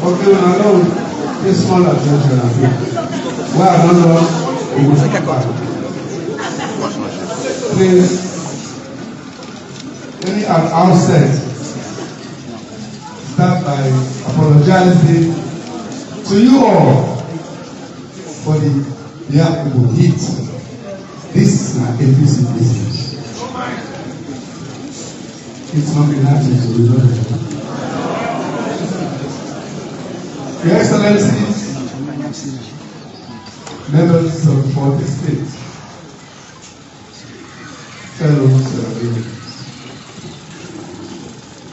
Okay, I know this small attention. Well, I don't know. It was like a please, let me at outset start by apologizing to you all for the Yakubu heat. This is an APC business. It's not been happening to resolve. Your Excellencies, members of the 40 states, fellow Sierra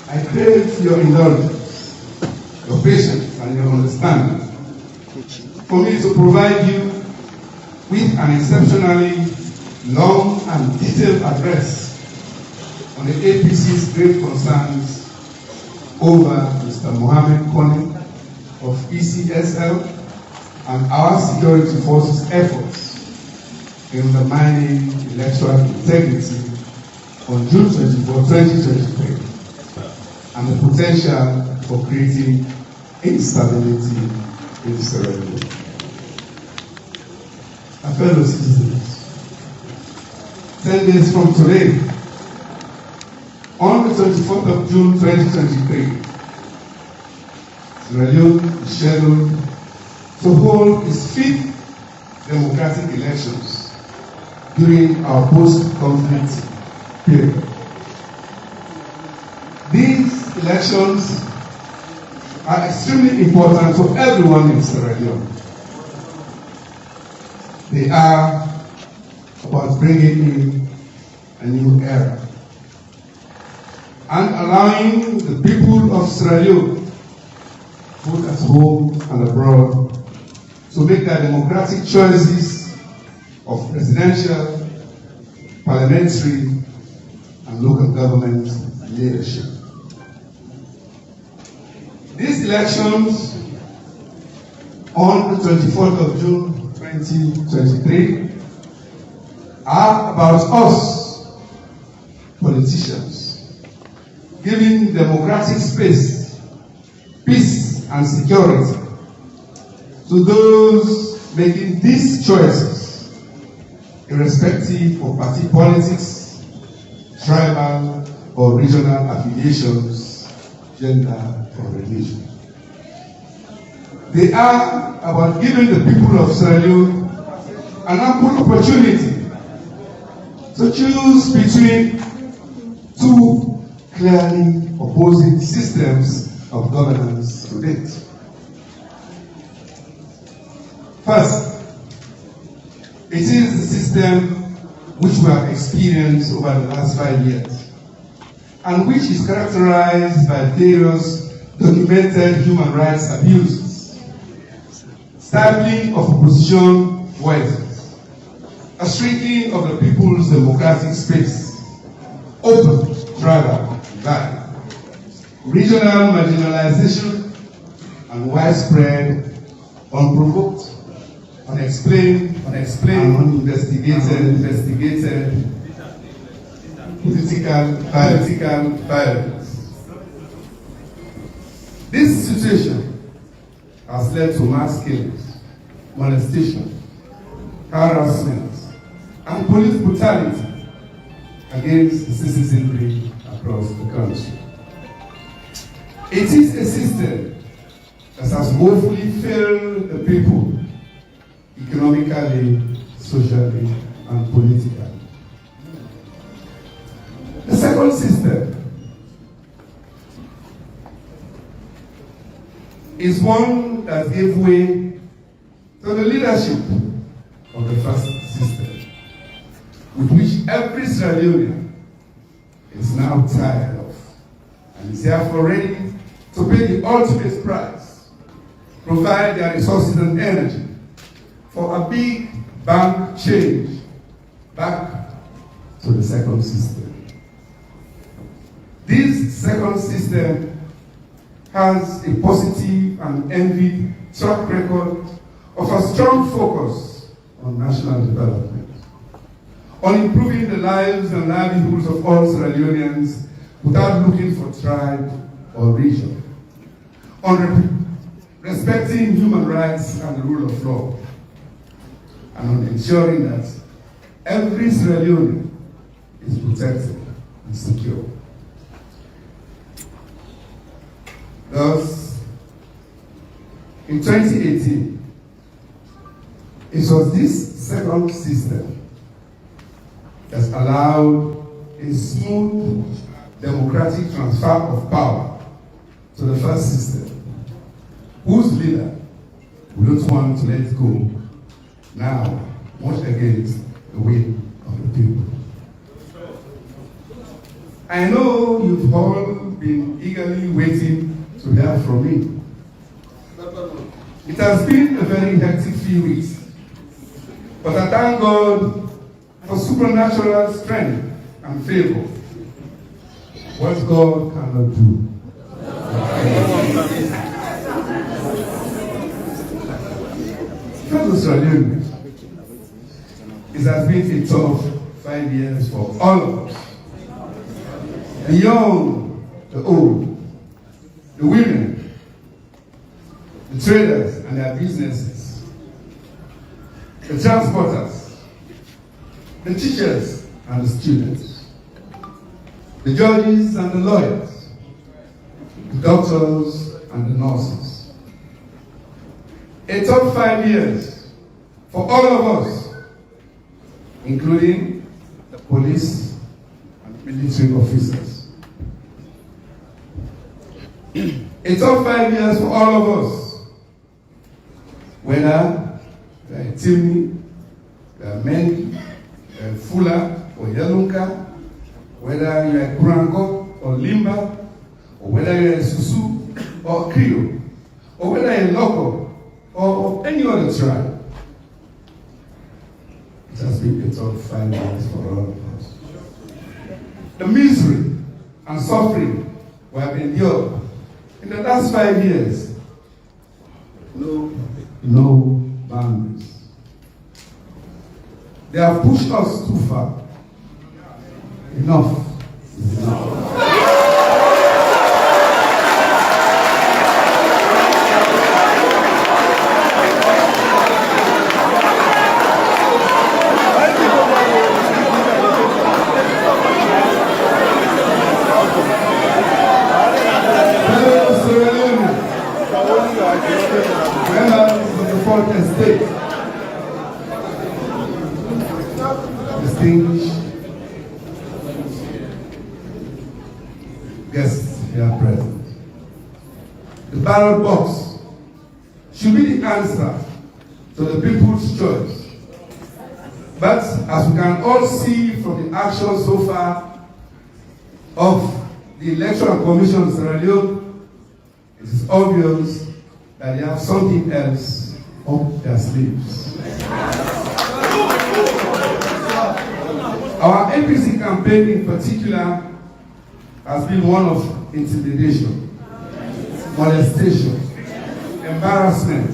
I crave your indulgence, your patience, and your understanding for me to provide you with an exceptionally long and detailed address on the APC's grave concerns over Mr. Mohammed Kone of ECSL and our security forces' efforts in undermining electoral integrity on June 24, 2023, and the potential for creating instability in Sierra Leone. My fellow citizens, 10 days from today, on the 24th of June 2023, Sierra Leone is scheduled to hold its 5th democratic elections during our post-conflict period. These elections are extremely important to everyone in Sierra Leone. They are about bringing in a new era and allowing the people of Sierra Leone, both at home and abroad, to make their democratic choices of presidential, parliamentary, and local government leadership. These elections on the 24th of June 2023 are about us, politicians, giving democratic space, peace, and security to those making these choices, irrespective of party politics, tribal or regional affiliations, gender, or religion. They are about giving the people of Sierra Leone an ample opportunity to choose between two clearly opposing systems of governance to date. First, it is the system which we have experienced over the last 5 years, and which is characterized by various documented human rights abuses, stifling of opposition voices, a shrinking of the people's democratic space, open tribal divide, regional marginalization, and widespread, unprovoked, unexplained, and uninvestigated political violence. This situation has led to mass killings, molestation, harassment, and police brutality against the citizenry across the country. It is a system that has woefully failed the people economically, socially, and politically. The second system is one that gave way to the leadership of the first system, with which every Sierra Leonean is now tired of, and is therefore ready to pay the ultimate price, provide their resources and energy for a big bang change back to the second system. This second system has a positive and envied track record of a strong focus on national development, on improving the lives and livelihoods of all Sierra Leoneans without looking for tribe or region, on respecting human rights and the rule of law, and on ensuring that every Sierra Leonean is protected and secure. Thus, in 2018, it was this second system that allowed a smooth democratic transfer of power to the first system, whose leader we don't want to let go now, much against the will of the people. I know you've all been eagerly waiting to hear from me. It has been a very hectic few weeks, but I thank God for supernatural strength and favor. What God cannot do. Fellow Australians, it has been a tough 5 years for all of us. The young, the old, the women, the traders and their businesses, the transporters, the teachers and the students, the judges and the lawyers, the doctors and the nurses. A tough 5 years for all of us, including the police and military officers. A tough 5 years for all of us, whether they are Timni, they are Mendi, they are Fula or Yalunka, whether you are Kurango or Limba, or whether you are Susu or Krio, or whether you are Loco or any other tribe. It has been a tough 5 years for all of us. The misery and suffering we have endured in the last 5 years, no boundaries. They have pushed us too far. Enough is enough. Members of the Fourth Estate, distinguished guests here present, the ballot box should be the answer to the people's choice. But as we can all see from the action so far of the Electoral Commission of Sierra Leone, it is obvious that they have something else up their sleeves. Our APC campaign in particular has been one of intimidation, molestation, embarrassment,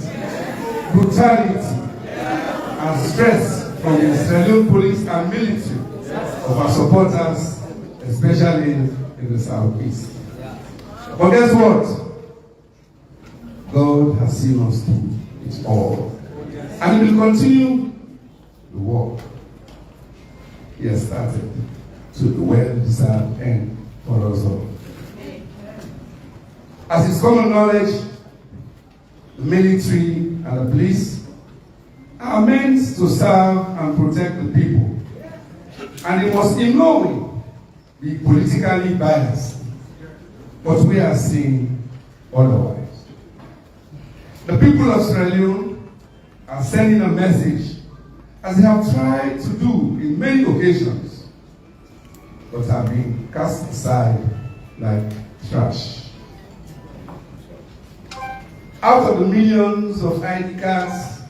brutality, and stress from the Sierra Leone police and military of our supporters, especially in the southeast. But guess what? God has seen us through it all. And He will continue the work He has started to the well-deserved end for us all. As is common knowledge, the military and the police are meant to serve and protect the people. And they must in no way be politically biased. But we are seeing otherwise. The people of Sierra Leone are sending a message, as they have tried to do in many occasions, but have been cast aside like trash. Out of the millions of ID cards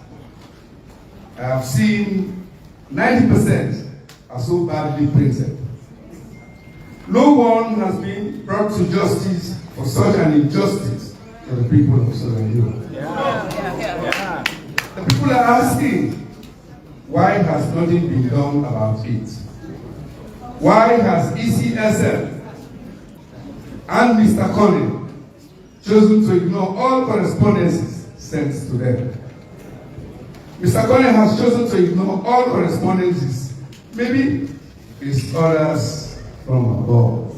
I have seen, 90% are so badly printed. No one has been brought to justice for such an injustice to the people of Sierra Leone. The people are asking, why has nothing been done about it? Why has ECSL and Mr. Collin chosen to ignore all correspondences sent to them. Mr. Kone has chosen to ignore all correspondences, maybe it's orders from above.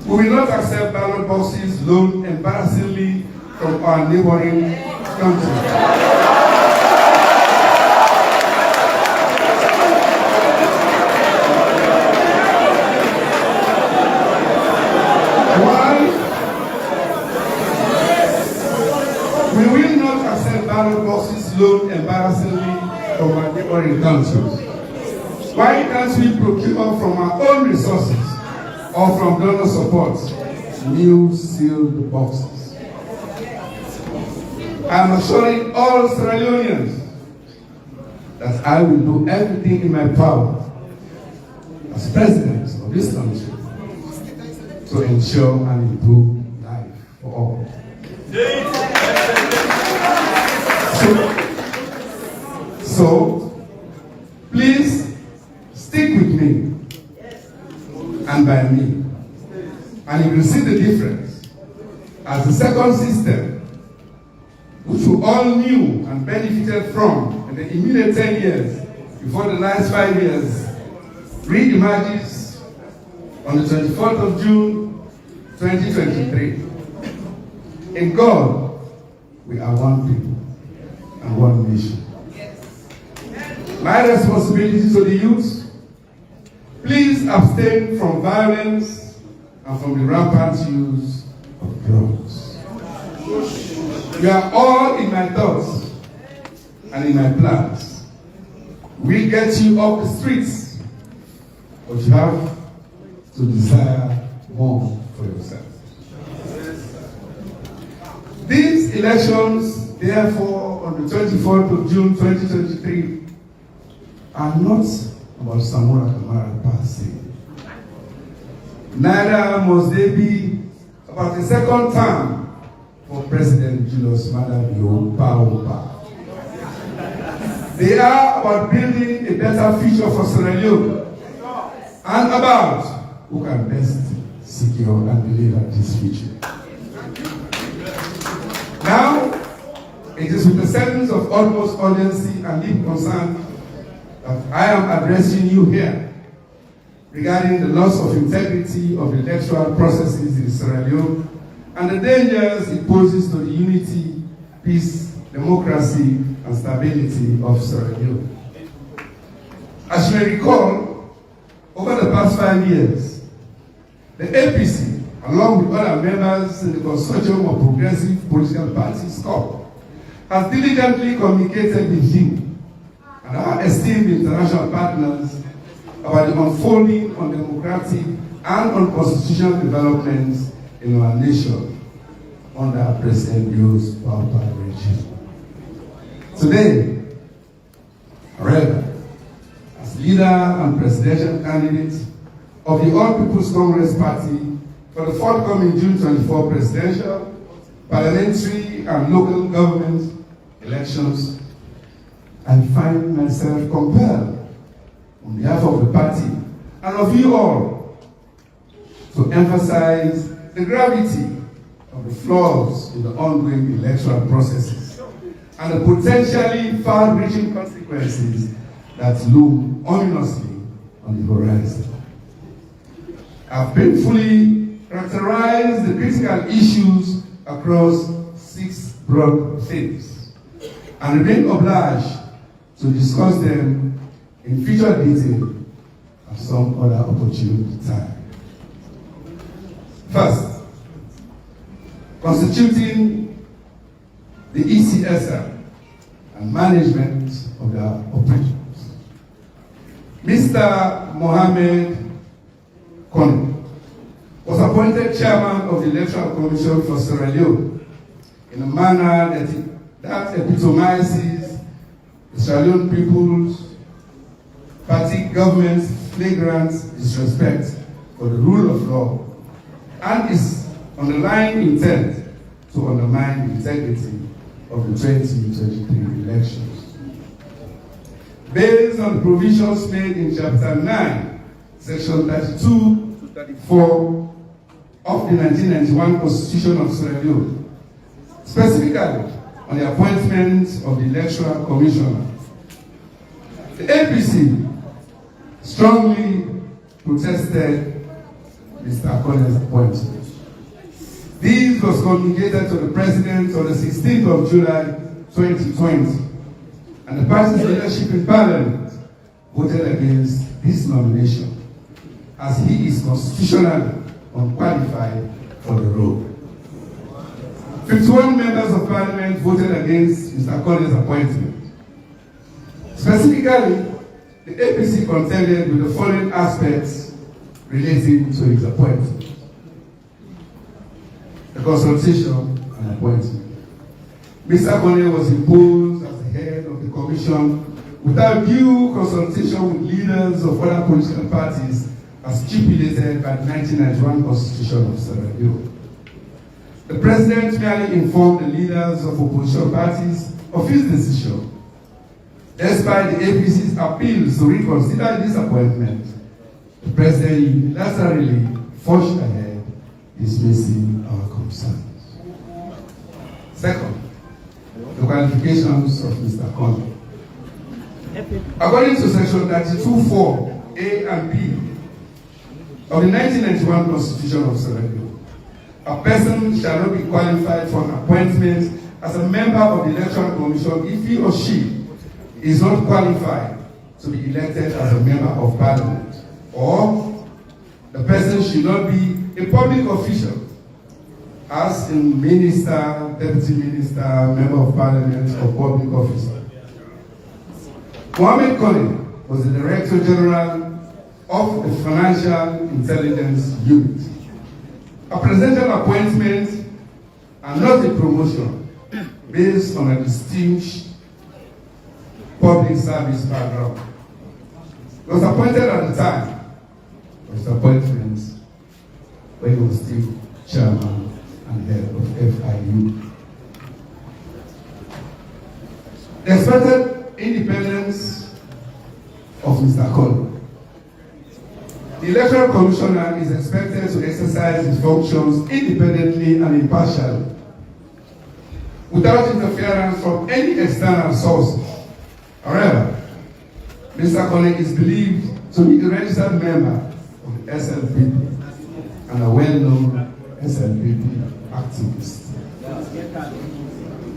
We will not accept ballot boxes loaned embarrassingly from our neighboring country. We will not accept ballot boxes loaned embarrassingly from our neighboring countries. Why can't we procure from our own resources or from donor support new sealed boxes? I am assuring all Sierra Leoneans that I will do everything in my power as president of this country to ensure and improve life for all. So please stick with me and by me, and you will see the difference as the second system, which we all knew and benefited from in the immediate 10 years before the last 5 years, re-emerges on the 24th of June 2023. In God, we are one people and one nation. My responsibility to the youth: please abstain from violence and from the rampant use of drugs. You are all in my thoughts and in my plans. We get you off the streets, but you have to desire more for yourself. These elections, therefore, on the 24th of June 2023, are not about Samura Kamara per se. Neither must they be about a second term for President Julius Maada Bio Paupa. They are about building a better future for Sierra Leone and about who can best secure and deliver this future. Now, it is with a sense of utmost urgency and deep concern that I am addressing you here regarding the loss of integrity of the electoral processes in Sierra Leone and the dangers it poses to the unity, peace, democracy, and stability of Sierra Leone. As you may recall, over the past 5 years, the APC, along with other members in the consortium of progressive political parties, has diligently communicated with you and our esteemed international partners about the unfolding undemocratic and unconstitutional developments in our nation under President Bio's Paupa regime. Today, however, as leader and presidential candidate of the All People's Congress Party for the forthcoming June 24 presidential, parliamentary, and local government elections, I find myself compelled, on behalf of the party and of you all, to emphasize the gravity of the flaws in the ongoing electoral processes and the potentially far-reaching consequences that loom ominously on the horizon. I've painfully characterized the critical issues across 6 broad themes and remain obliged to discuss them in future detail at some other opportune time. First, constituting the ECSL and management of their operations. Mr. Mohammed Kone was appointed chairman of the Electoral Commission for Sierra Leone in a manner that epitomizes the Sierra Leone people's party government's flagrant disrespect for the rule of law and its underlying intent to undermine the integrity of the 2023 elections. Based on the provisions made in Chapter 9, Section 32 to 34 of the 1991 Constitution of Sierra Leone, specifically on the appointment of the Electoral Commissioner. The APC strongly protested Mr. Akone's appointment. This was communicated to the President on the 16th of July 2020, and the party's leadership in Parliament voted against this nomination, as he is constitutionally unqualified for the role. 51 members of Parliament voted against Mr. Akone's appointment. Specifically, the APC contended with the following aspects relating to his appointment: the consultation and appointment. Mr. Akone was imposed as the head of the commission without due consultation with leaders of other political parties as stipulated by the 1991 Constitution of Sierra Leone. The President merely informed the leaders of opposition parties of his decision. Despite the APC's appeals to reconsider this appointment, the President unilaterally forged ahead, dismissing our concerns. Second, the qualifications of Mr. Akone. According to Section 32(4) A and B of the 1991 Constitution of Sierra Leone, a person shall not be qualified for an appointment as a member of the Electoral Commission if he or she is not qualified to be elected as a member of Parliament, or the person should not be a public official, as in minister, deputy minister, member of Parliament, or public officer. Mohamed Kone was the Director General of the Financial Intelligence Unit, a presidential appointment and not a promotion based on a distinguished public service background. He was appointed at the time of his appointment when he was still chairman and head of FIU. The expected independence of Mr. Akone. The Electoral Commissioner is expected to exercise his functions independently and impartially, without interference from any external sources. However, Mr. Akone is believed to be a registered member of the SLPP and a well-known SLPP activist.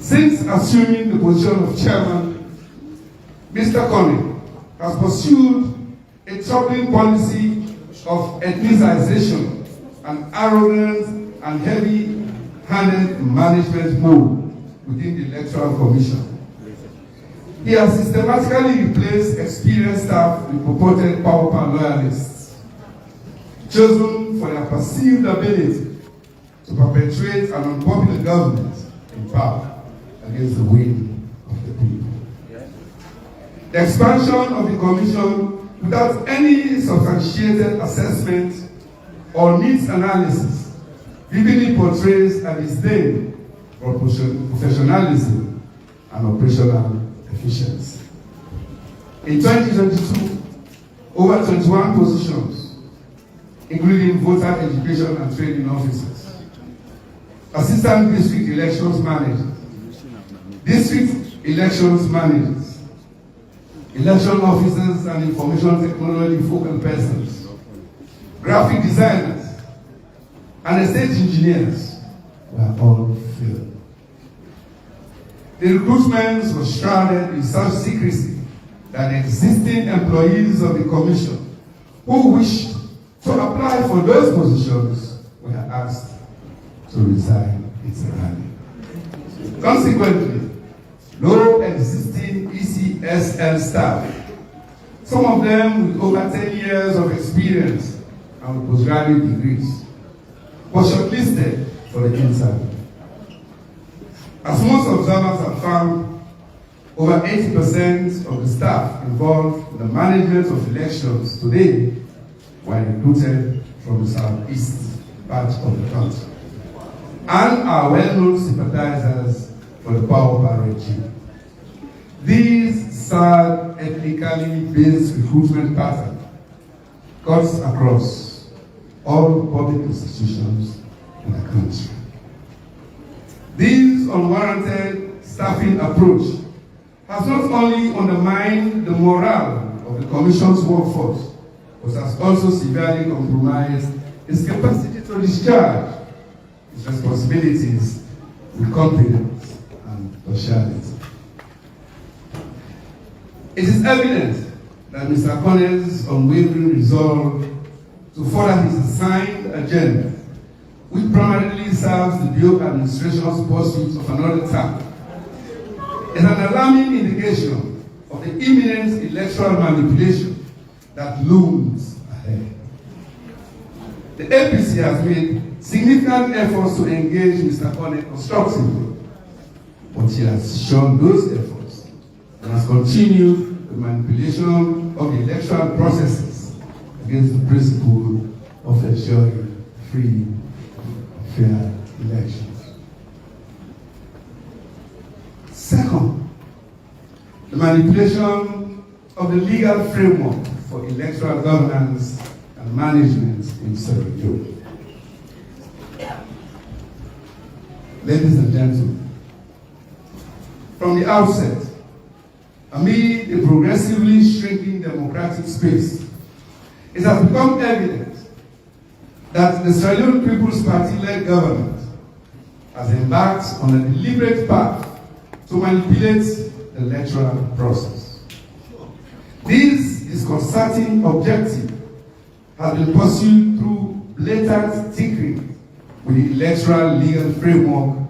Since assuming the position of chairman, Mr. Akone has pursued a troubling policy of ethnicization and arrogant and heavy-handed management mode within the Electoral Commission. He has systematically replaced experienced staff with purported power loyalists, chosen for their perceived ability to perpetuate an unpopular government in power against the will of the people. The expansion of the Commission without any substantiated assessment or needs analysis vividly portrays a disdain for professionalism and operational efficiency. In 2022, over 21 positions, including voter education and training officers, assistant district elections managers, district elections managers, election officers and information technology focal persons, graphic designers, and estate engineers were all filled. The recruitment was shrouded in such secrecy that existing employees of the Commission who wished to apply for those positions were asked to resign entirely. Consequently, no existing ECSL staff, some of them with over 10 years of experience and with postgraduate degrees, was shortlisted for the interview. As most observers have found, over 80% of the staff involved in the management of elections today were recruited from the southeast part of the country and are well-known sympathizers for the power regime. These sad, ethnically based recruitment pattern cuts across all public institutions in the country. This unwarranted staffing approach has not only undermined the morale of the Commission's workforce, but has also severely compromised its capacity to discharge its responsibilities with competence and partiality. It is evident that Mr. Cornell's unwavering resolve to further his assigned agenda, which primarily serves the Bureau administration's pursuit of another term, is an alarming indication of the imminent electoral manipulation that looms ahead. The APC has made significant efforts to engage Mr. Cornell constructively, but he has shown those efforts and has continued the manipulation of the electoral processes against the principle of ensuring free, fair elections. Second, the manipulation of the legal framework for electoral governance and management in Sierra Leone. Ladies and gentlemen, from the outset, amid a progressively shrinking democratic space, it has become evident that the Sierra Leone People's Party-led government has embarked on a deliberate path to manipulate the electoral process. This disconcerting objective has been pursued through blatant tinkering with the electoral legal framework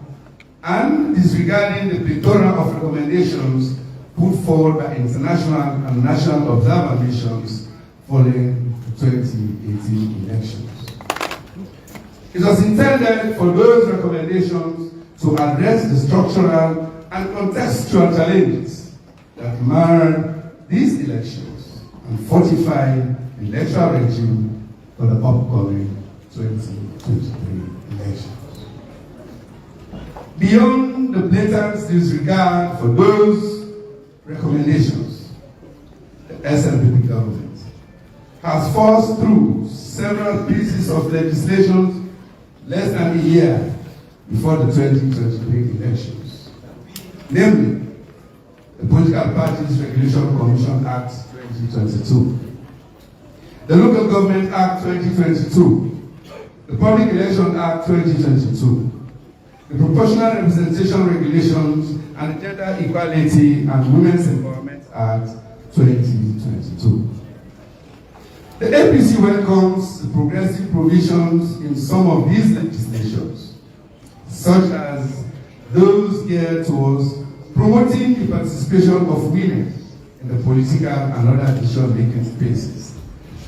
and disregarding the plethora of recommendations put forward by international and national observer missions following the 2018 elections. It was intended for those recommendations to address the structural and contextual challenges that marred these elections and fortify the electoral regime for the upcoming 2023 elections. Beyond the blatant disregard for those recommendations, the SNPP government has forced through several pieces of legislation less than a year before the 2023 elections, namely the Political Parties Regulation Commission Act 2022, the Local Government Act 2022, the Public Election Act 2022, the Proportional Representation Regulations and the Gender Equality and Women's Empowerment Act 2022. The APC welcomes the progressive provisions in some of these legislations, such as those geared towards promoting the participation of women in the political and other decision-making spaces,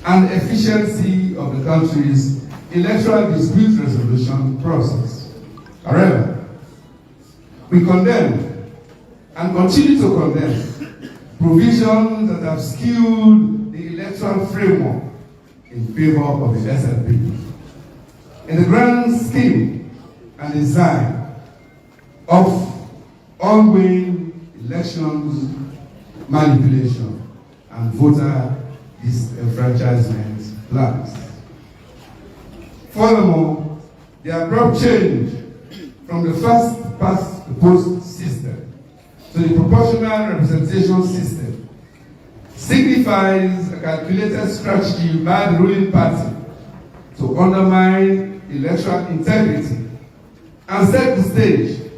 and the efficiency of the country's electoral dispute resolution process. However, we condemn and continue to condemn provisions that have skewed the electoral framework in favor of the SNP in the grand scheme and design of ongoing elections manipulation and voter disenfranchisement plans. Furthermore, the abrupt change from the first past the post system to the proportional representation system signifies a calculated strategy by the ruling party to undermine electoral integrity and set the stage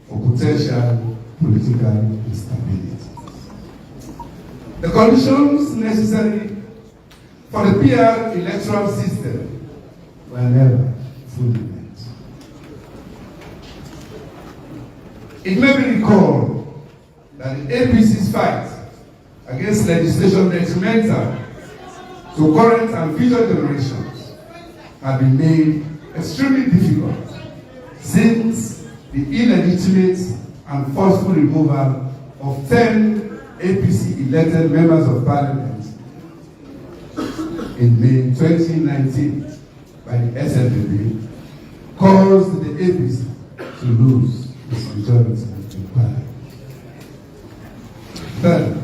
for potential political instability. The conditions necessary for the PR electoral system were never fully met. It may be recalled that the APC's fight against legislation detrimental to current and future generations have been made extremely difficult since the illegitimate and forceful removal of 10 APC elected members of parliament in May 2019 by the SNPP caused the APC to lose its majority in parliament. Third,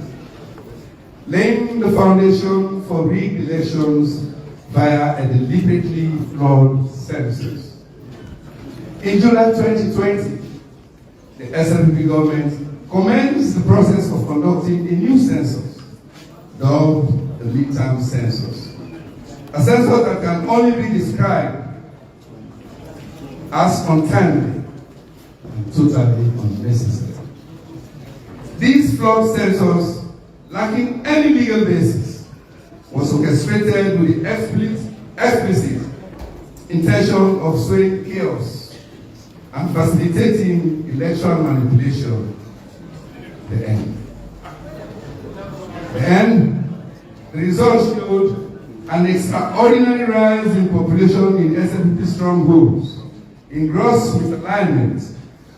laying the foundation for rigged elections via a deliberately flawed census. In July 2020, the SNP government commenced the process of conducting a new census, dubbed the midterm census. A census that can only be described as untimely and totally unnecessary. This flawed census, lacking any legal basis, was orchestrated with the explicit intention of sowing chaos and facilitating electoral manipulation. The end, the results showed an extraordinary rise in population in SNP strongholds, in gross misalignment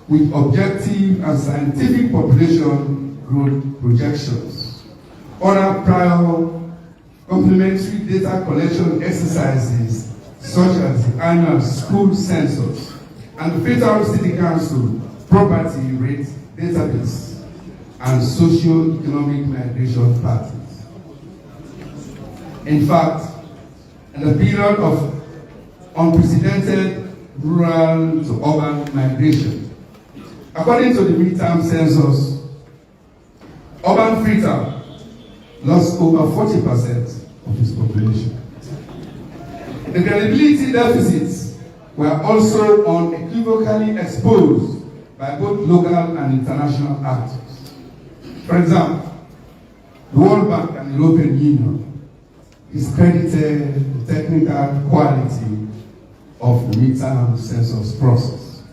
with objective and scientific population growth projections. Other prior complementary data collection exercises, such as the annual school census and the Federal City Council property rate database, and socio-economic migration patterns. In fact, in a period of unprecedented rural to urban migration, according to the midterm census, urban Freetown lost over 40% of its population. The credibility deficits were also unequivocally exposed by both local and international actors. For example, the World Bank and the European Union discredited the technical quality of the midterm census process,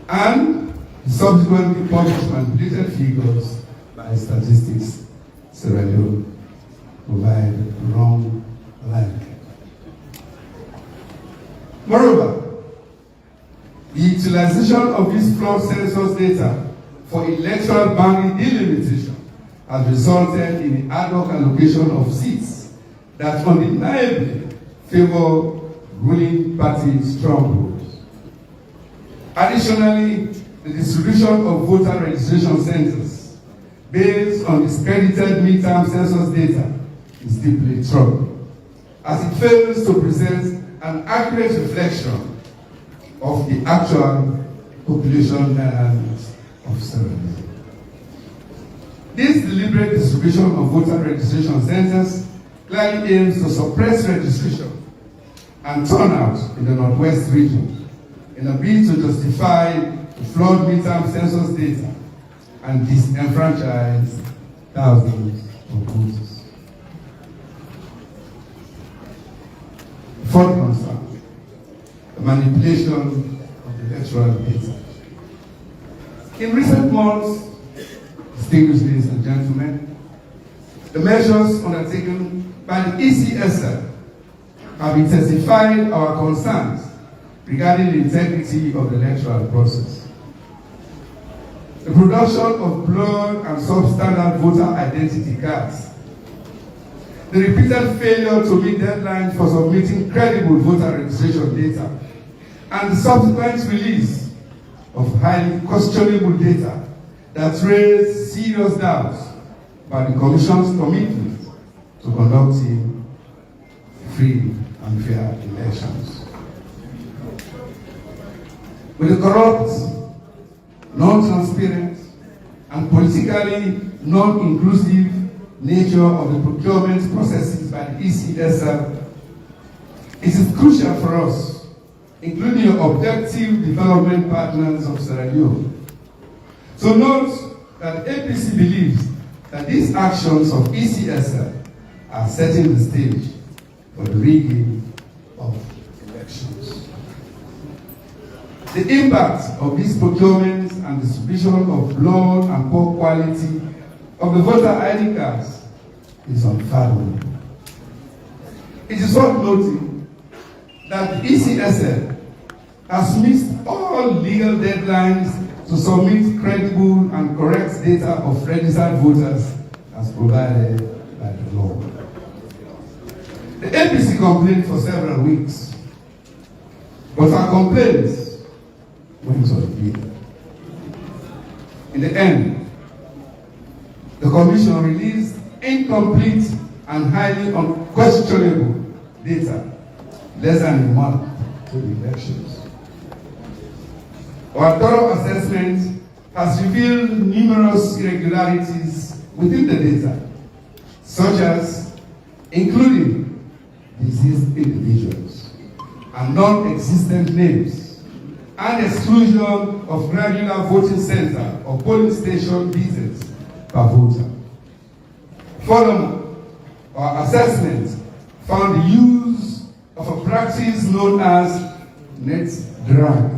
and the subsequently published manipulated figures by Statistics Sierra Leone provide wrong alignment. Moreover, the utilization of this flawed census data for electoral boundary delimitation has resulted in the ad hoc allocation of seats that undeniably favor ruling party strongholds. Additionally, the distribution of voter registration centers based on discredited midterm census data is deeply troubling, as it fails to present an accurate reflection of the actual population dynamics of Sierra Leone. This deliberate distribution of voter registration centers clearly aims to suppress registration and turnout in the Northwest region in a bid to justify the flawed midterm census data and disenfranchise thousands of voters. Fourth concern, the manipulation of the electoral data. In recent months, distinguished ladies and gentlemen, the measures undertaken by the ECSL have intensified our concerns regarding the integrity of the electoral process. The production of blurred and substandard voter identity cards, the repeated failure to meet deadlines for submitting credible voter registration data, and the subsequent release of highly questionable data that raised serious doubts about the Commission's commitment to conducting free and fair elections. With the corrupt, non-transparent, and politically non-inclusive nature of the procurement processes by the ECSL, it is crucial for us, including your objective development partners of Sierra Leone, to note that APC believes that these actions of ECSL are setting the stage for the rigging of elections. The impact of these procurements and distribution of low and poor quality of the voter ID cards is unfathomable. It is worth noting that the ECSL has missed all legal deadlines to submit credible and correct data of registered voters as provided by the law. The APC complained for several weeks, but our complaints went unheeded. In the end, the Commission released incomplete and highly unquestionable data less than a month to the elections. Our thorough assessment has revealed numerous irregularities within the data, such as including deceased individuals and non-existent names, and exclusion of granular voting center or polling station visits per voter. Furthermore, our assessment found the use of a practice known as net drag,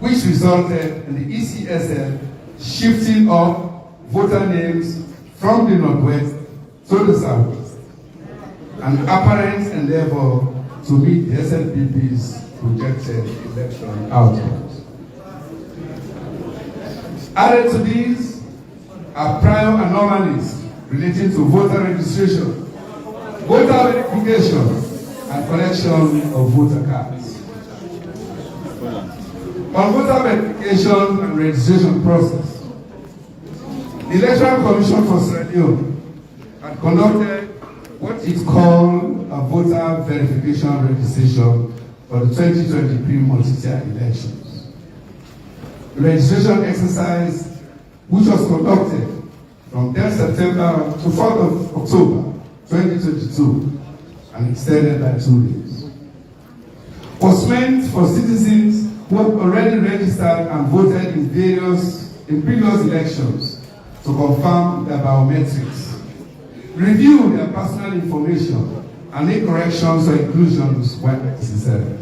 which resulted in the ECSL shifting of voter names from the northwest to the southwest, an apparent endeavor to meet the SNPP's projected election outcomes. Added to these are prior anomalies relating to voter registration, voter verification, and collection of voter cards. On voter verification and registration process, the Electoral Commission for Sierra Leone had conducted what is called a voter verification registration for the 2023 multi-tier elections. The registration exercise, which was conducted from 10 September to 4th of October 2022 and extended by 2 days, was meant for citizens who have already registered and voted in previous elections to confirm their biometrics, review their personal information, and make corrections or inclusions when necessary.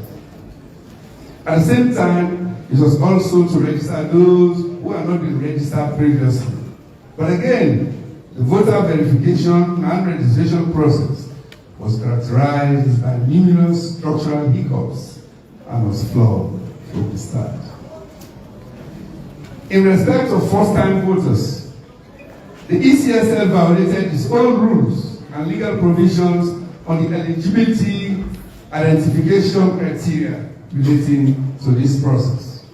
At the same time, it was also to register those who had not been registered previously. But again, the voter verification and registration process was characterized by numerous structural hiccups and was flawed from the start. In respect of first-time voters, the ECSL violated its own rules and legal provisions on the eligibility identification criteria relating to this process.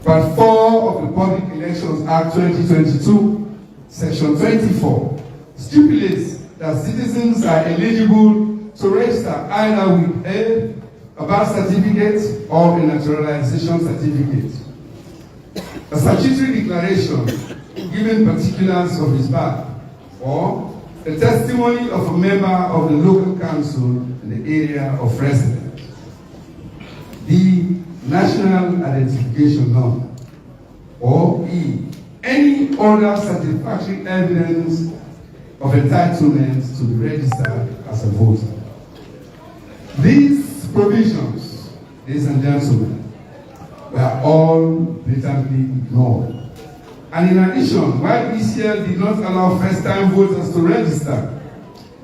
Part 4 of the Public Elections Act 2022, Section 24, stipulates that citizens are eligible to register either with a birth certificate or a naturalization certificate. A statutory declaration giving particulars of his birth, or a testimony of a member of the local council in the area of residence. The National Identification Number, or E, any other satisfactory evidence of entitlement to be registered as a voter. These provisions, ladies and gentlemen, were all blatantly ignored. And in addition, while ECL did not allow first-time voters to register,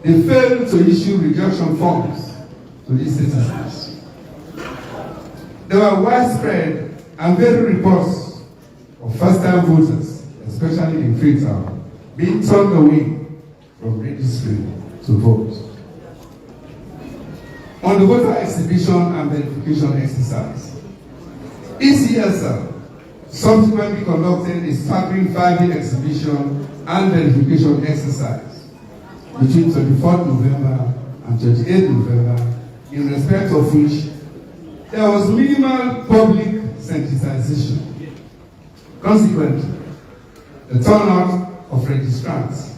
they failed to issue rejection forms to these citizens. There were widespread and varied reports of first-time voters, especially in Freetown, being turned away from registering to vote. On the voter exhibition and verification exercise, ECSL subsequently conducted a staggering 5-day exhibition and verification exercise between 24th November and 28th November, in respect of which there was minimal public sensitization. Consequently, the turnout of registrants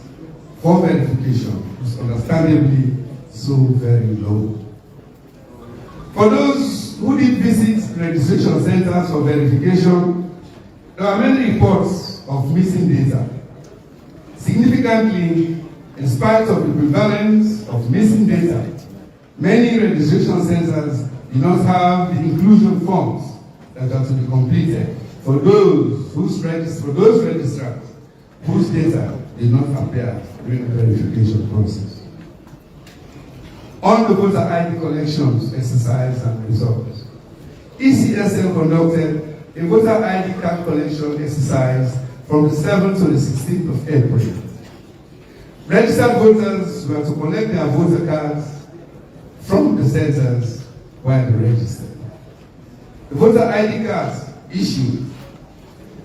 for verification was understandably so very low. For those who did visit registration centers for verification, there are many reports of missing data. Significantly, in spite of the prevalence of missing data, many registration centers do not have the inclusion forms that are to be completed for those registrants whose data did not appear during the verification process. On the voter ID collections exercise and results, ECSL conducted a voter ID card collection exercise from the 7th to the 16th of April. Registered voters were to collect their voter cards from the centers where they registered. The voter ID cards issued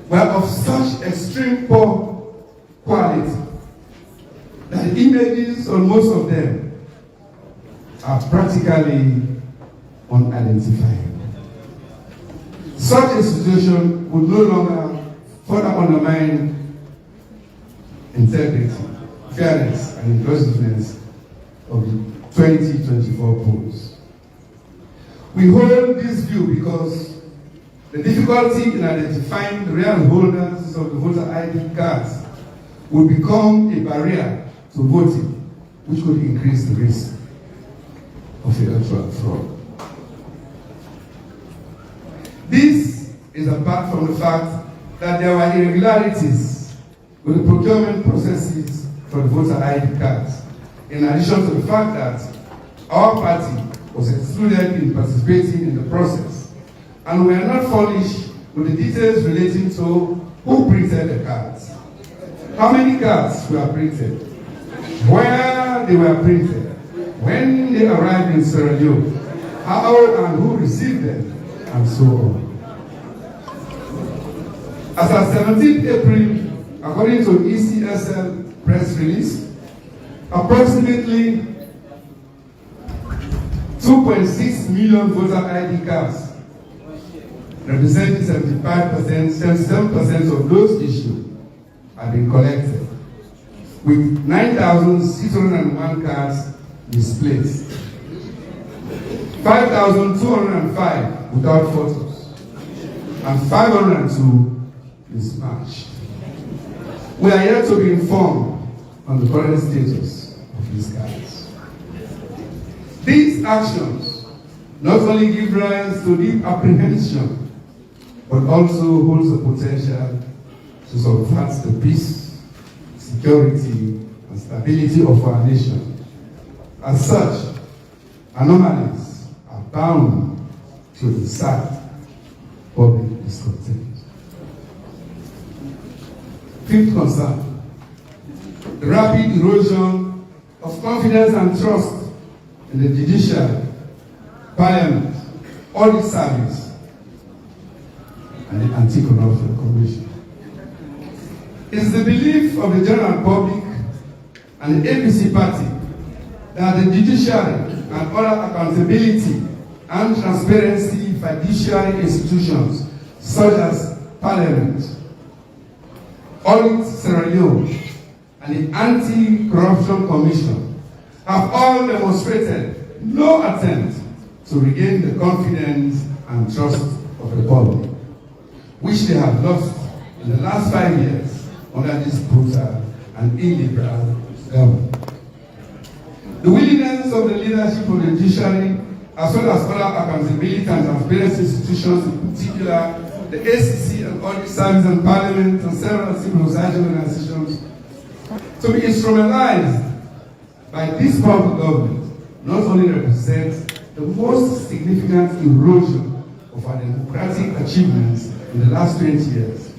were of such extreme poor quality that the images on most of them are practically unidentified. Such a situation would no longer further undermine integrity, fairness, and inclusiveness of the 2024 polls. We hold this view because the difficulty in identifying the real holders of the voter ID cards would become a barrier to voting, which could increase the risk of electoral fraud. This is apart from the fact that there were irregularities with the procurement processes for the voter ID cards, in addition to the fact that our party was excluded in participating in the process, and we are not furnished with the details relating to who printed the cards, how many cards were printed, where they were printed, when they arrived in Sierra Leone, how and who received them, and so on. As of 17th April, according to ECSL press release, approximately 2.6 million voter ID cards, representing 77% of those issued, have been collected, with 9,601 cards misplaced, 5,205 without photos, and 502 mismatched. We are yet to be informed on the current status of these cards. These actions not only give rise to deep apprehension, but also holds the potential to subvert the peace, security, and stability of our nation. As such, anomalies are bound to incite public discontent. Fifth concern, the rapid erosion of confidence and trust in the judiciary, parliament, audit service, and the Anti-Corruption Commission. It is the belief of the general public and the APC party that the judiciary and other accountability and transparency fiduciary institutions such as Parliament, Audit Sierra Leone, and the Anti-Corruption Commission have all demonstrated no attempt to regain the confidence and trust of the public, which they have lost in the last 5 years under this brutal and illiberal government. The willingness of the leadership of the judiciary, as well as other accountability and transparency institutions, in particular the ACC and Audit Service and Parliament and several civil society organizations, to be instrumentalized by this powerful government, not only represents the most significant erosion of our democratic achievements in the last 20 years,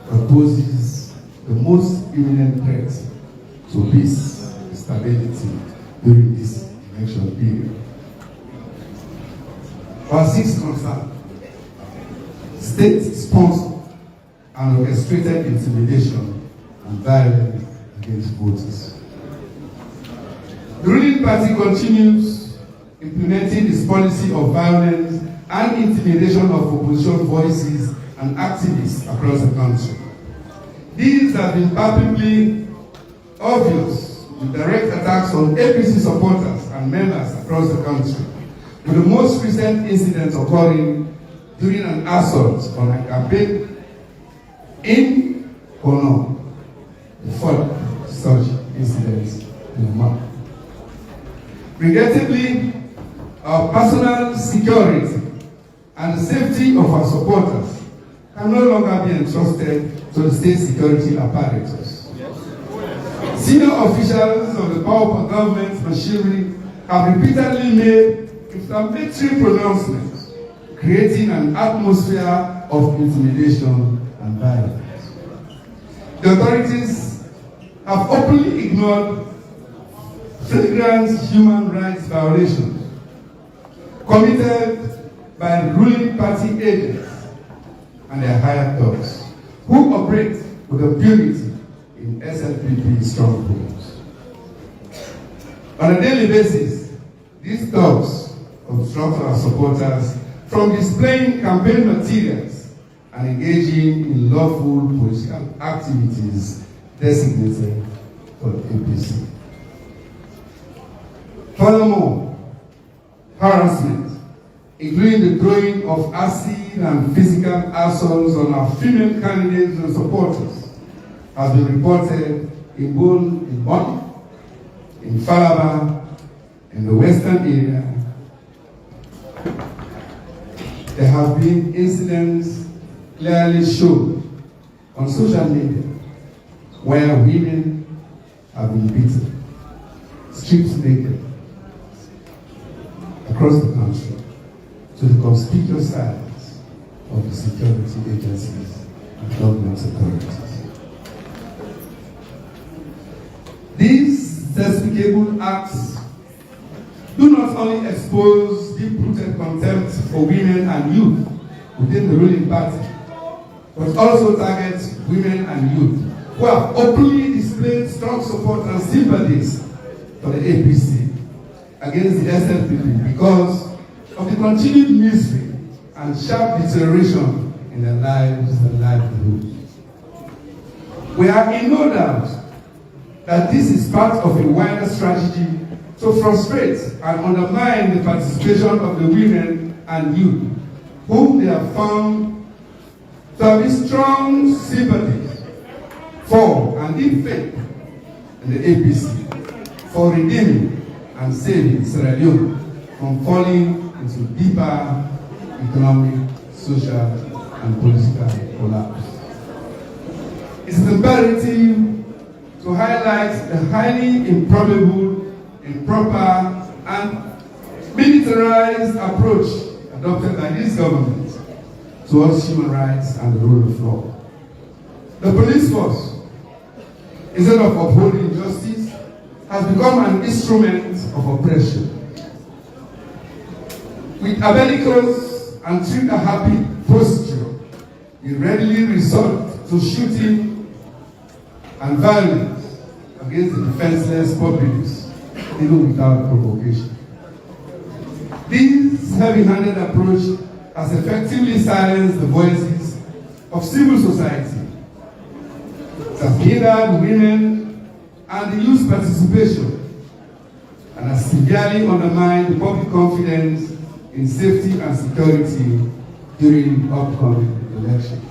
but poses the most imminent threat to peace and stability during this election period. Our sixth concern, state-sponsored and orchestrated intimidation and violence against voters. The ruling party continues implementing its policy of violence and intimidation of opposition voices and activists across the country. These have been palpably obvious with direct attacks on APC supporters and members across the country, with the most recent incident occurring during an assault on a campaign in Kono, the fourth such incident in a month. Regrettably, our personal security and the safety of our supporters can no longer be entrusted to the state security apparatus. Senior officials of the powerful government machinery have repeatedly made inflammatory pronouncements, creating an atmosphere of intimidation and violence. The authorities have openly ignored flagrant human rights violations committed by ruling party agents and their hired thugs, who operate with impunity in SLPP strongholds. On a daily basis, This does obstruct our supporters from displaying campaign materials and engaging in lawful political activities designated for the APC. Furthermore, harassment, including the throwing of acid and physical assaults on our female candidates and supporters, has been reported in Bonny, in Falaba, in the western area. There have been incidents clearly shown on social media where women have been beaten, stripped naked, across the country, to the conspicuous silence of the security agencies and government authorities. These despicable acts do not only expose deep-rooted contempt for women and youth within the ruling party, but also target women and youth who have openly displayed strong support and sympathies for the APC against the SLPP because of the continued misery and sharp deterioration in their lives and livelihoods. We are in no doubt that this is part of a wider strategy to frustrate and undermine the participation of the women and youth, whom they have found to have strong sympathies for and deep faith in the APC for redeeming and saving Sierra Leone from falling into deeper economic, social, and political collapse. It is imperative to highlight the highly improbable, improper, and militarized approach adopted by this government towards human rights and the rule of law. The police force, instead of upholding justice, has become an instrument of oppression. With a bellicose and trigger-happy posture, we readily resort to shooting and violence against the defenseless populace, even without provocation. This heavy-handed approach has effectively silenced the voices of civil society. It has hindered women and the youth participation and has severely undermined the public confidence in safety and security during upcoming elections.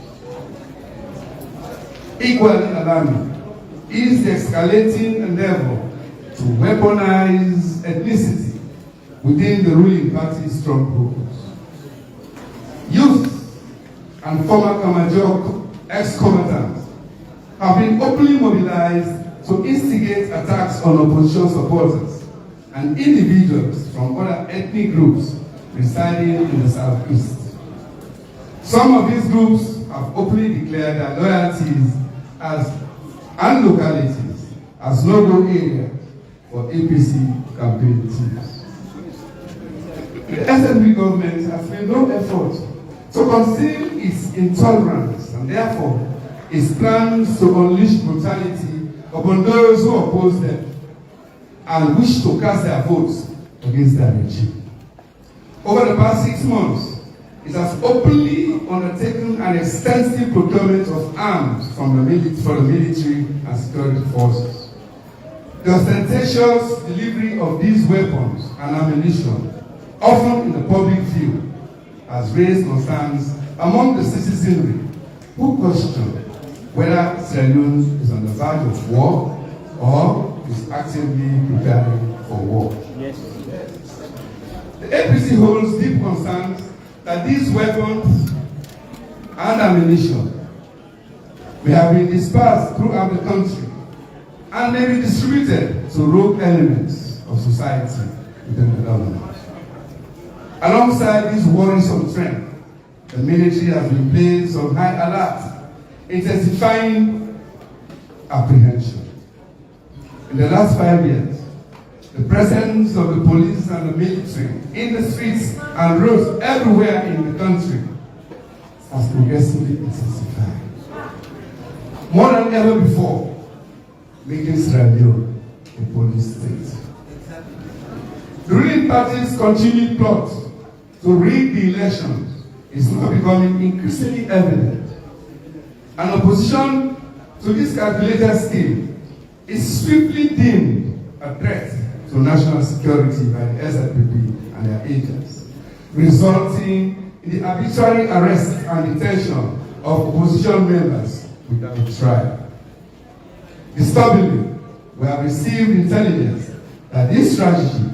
Equally alarming is the escalating endeavor to weaponize ethnicity within the ruling party's strongholds. Youth and former Kamajok ex-combatants have been openly mobilized to instigate attacks on opposition supporters and individuals from other ethnic groups residing in the southeast. Some of these groups have openly declared their loyalties and localities as no-go areas for APC campaign teams. The SNP government has made no effort to conceal its intolerance and therefore its plans to unleash brutality upon those who oppose them and wish to cast their votes against their regime. Over the past 6 months, it has openly undertaken an extensive procurement of arms for the military and security forces. The ostentatious delivery of these weapons and ammunition, often in the public view, has raised concerns among the citizenry who question whether Sierra Leone is on the verge of war or is actively preparing for war. Yes. The APC holds deep concerns that these weapons and ammunition may have been dispersed throughout the country and may be distributed to rogue elements of society within the government. Alongside this worrisome trend, the military has been placed on high alert, intensifying apprehension. In the last 5 years, the presence of the police and the military in the streets and roads everywhere in the country has progressively intensified. More than ever before, making Sierra Leone a police state. The ruling parties' continued plot to rig the elections is now becoming increasingly evident. An opposition to this calculated scheme is swiftly deemed a threat to national security by the SLPP and their agents, resulting in the arbitrary arrest and detention of opposition members without trial. Disturbingly, we have received intelligence that this strategy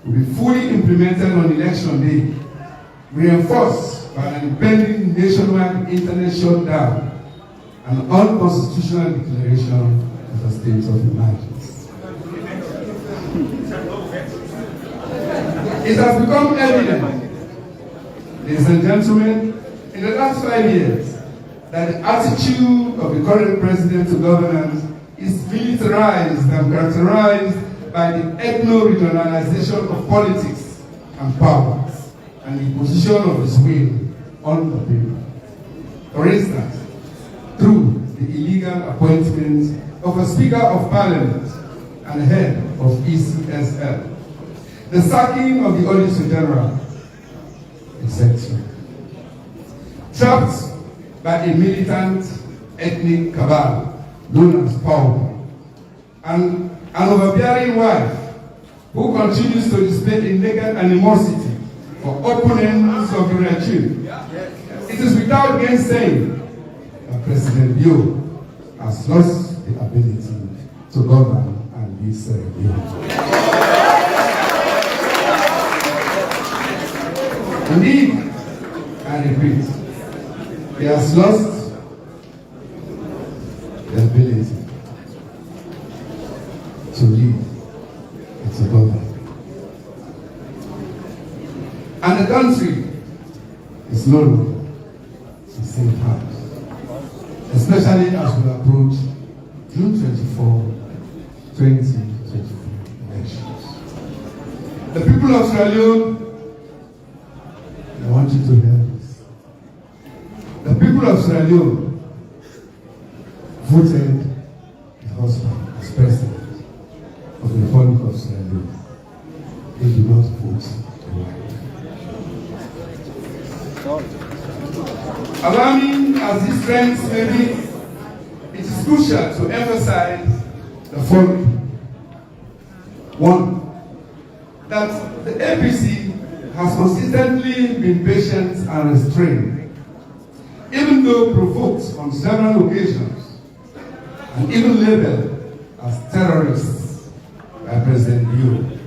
will be fully implemented on election day, reinforced by an impending nationwide internet shutdown and unconstitutional declaration of a state of emergency. It has become evident, ladies and gentlemen, in the last 5 years, that the attitude of the current president to governance is militarized and characterized by the ethno-regionalization of politics and powers and the position of his will on the people. For instance, through the illegal appointment of a Speaker of Parliament and head of ECSL, the sacking of the Auditor General, etc. Trapped by a militant ethnic cabal known as power, and an overbearing wife who continues to display a naked animosity for opponents of the regime. It is without gainsaying that President Bio has lost the ability to govern and lead Sierra Leone. Indeed, I repeat, he has lost the ability to lead and to govern. And the country is no longer in safe hands, especially as we approach June 24, 2024 elections. The people of Sierra Leone, I want you to hear this. The people of Sierra Leone voted the husband as president of the Republic of Sierra Leone. They did not vote the wife. Alarming as these trends may be, it is crucial to emphasize the following. One, that the APC has consistently been patient and restrained, even though provoked on several occasions and even labeled as terrorists by President Bio.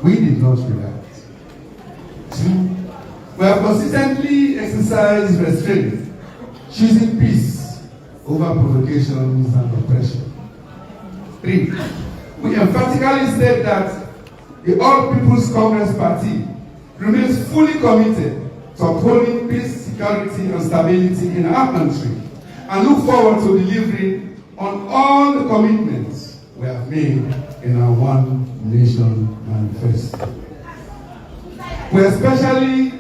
We did not react. Two, we have consistently exercised restraint, choosing peace over provocations and oppression. Three, we emphatically state that the All People's Congress Party remains fully committed to upholding peace, security, and stability in our country, and look forward to delivering on all the commitments we have made in our One Nation manifesto. We especially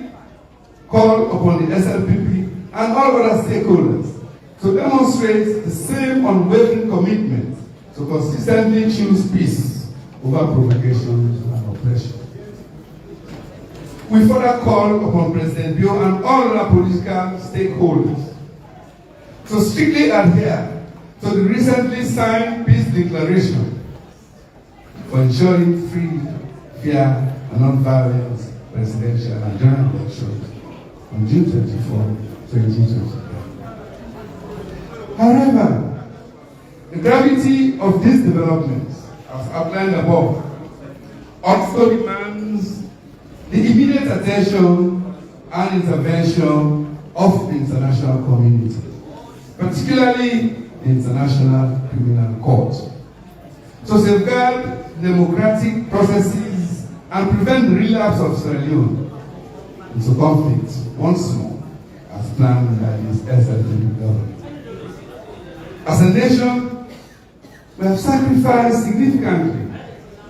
call upon the SLPP and all other stakeholders to demonstrate the same unwavering commitment to consistently choose peace over provocations and oppression. We further call upon President Bio and all other political stakeholders to strictly adhere to the recently signed peace declaration for ensuring free, fair, and non-violent presidential and general elections on June 24, 2024. However, the gravity of these developments, as outlined above, also demands the immediate attention and intervention of the international community, particularly the International Criminal Court, to safeguard democratic processes and prevent the relapse of Sierra Leone into conflict once more, as planned by this SLPP government. As a nation, we have sacrificed significantly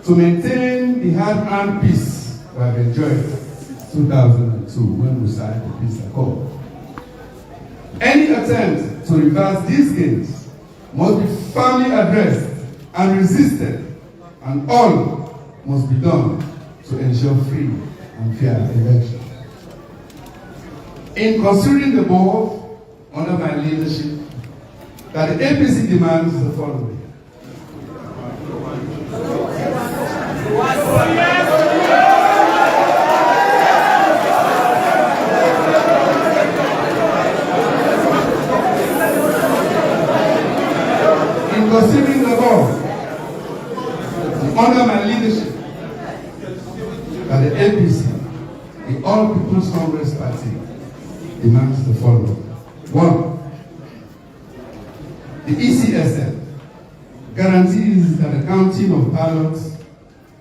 to maintain the hard-earned peace we have enjoyed since 2002 when we signed the peace accord. Any attempt to reverse these gains must be firmly addressed and resisted, and all must be done to ensure free and fair elections. In considering the board under my leadership, that the APC demands the following. In considering the board under my leadership, that the APC, the All People's Congress Party, demands the following. 1. The ECSL guarantees that the counting of ballots,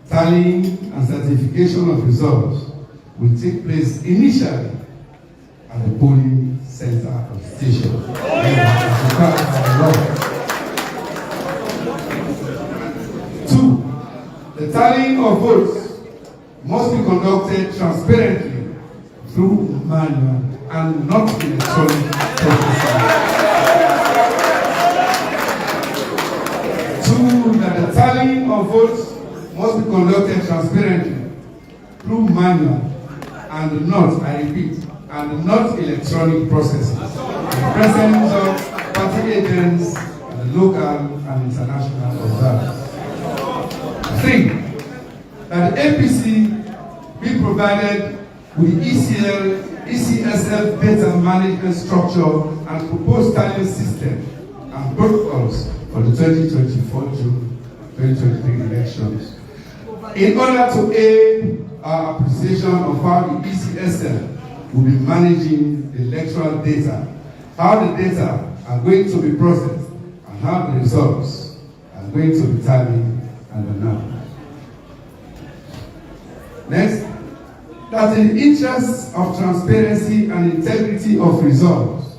tallying and certification of results will take place initially at the polling center of the station. As required by law. 2. The tallying of votes must be conducted transparently through manual and not electronic processing. 2. That the tallying of votes must be conducted transparently through manual and not, I repeat, and not electronic processing. The presence of party agents and the local and international observers. 3. That the APC be provided with the ECSL data management structure and proposed tallying system and protocols for the 2024 June 2023 elections in order to aid our appreciation of how the ECSL will be managing the electoral data, how the data are going to be processed, and how the results are going to be tallied and announced. Next, that in the interest of transparency and integrity of results,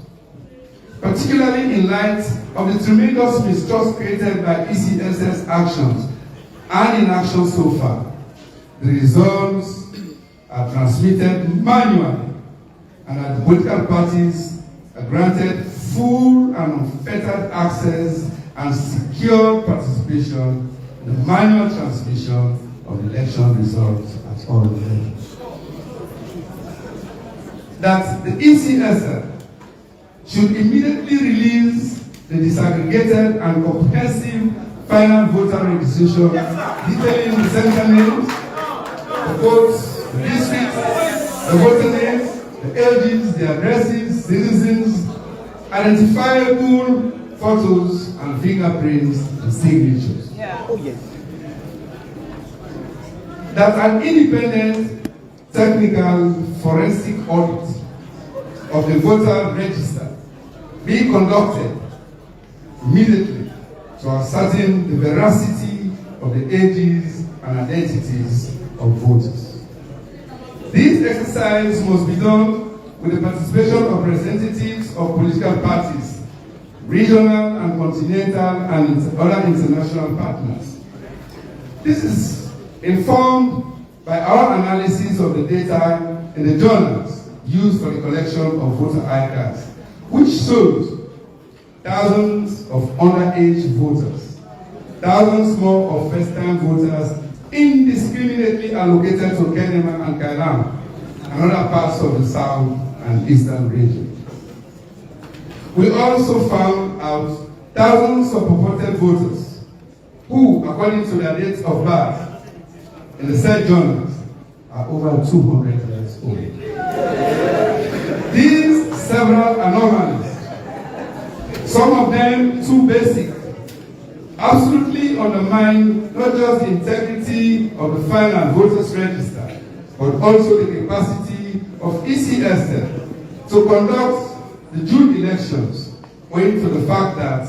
particularly in light of the tremendous mistrust created by ECSL's actions and inaction so far, the results are transmitted manually and that the political parties are granted full and unfettered access and secure participation in the manual transmission of election results at all levels. That the ECSL should immediately release the disaggregated and comprehensive final voter registration detailing the center names, the votes, the districts, the voter names, the ages, the addresses, citizens, identifiable photos and fingerprints and signatures. Yeah. Oh, yes. That an independent technical forensic audit of the voter register be conducted immediately to ascertain the veracity of the ages and identities of voters. This exercise must be done with the participation of representatives of political parties, regional and continental and other international partners. This is informed by our analysis of the data in the journals used for the collection of voter ID cards, which shows thousands of underage voters, thousands more of first-time voters indiscriminately allocated to Kenema and Kailam and other parts of the south and eastern region. We also found out thousands of purported voters who, according to their dates of birth, in the said journals, are over 200 years old. These several anomalies, some of them too basic, absolutely undermine not just the integrity of the final voters register, but also the capacity of ECSL to conduct the June elections, owing to the fact that,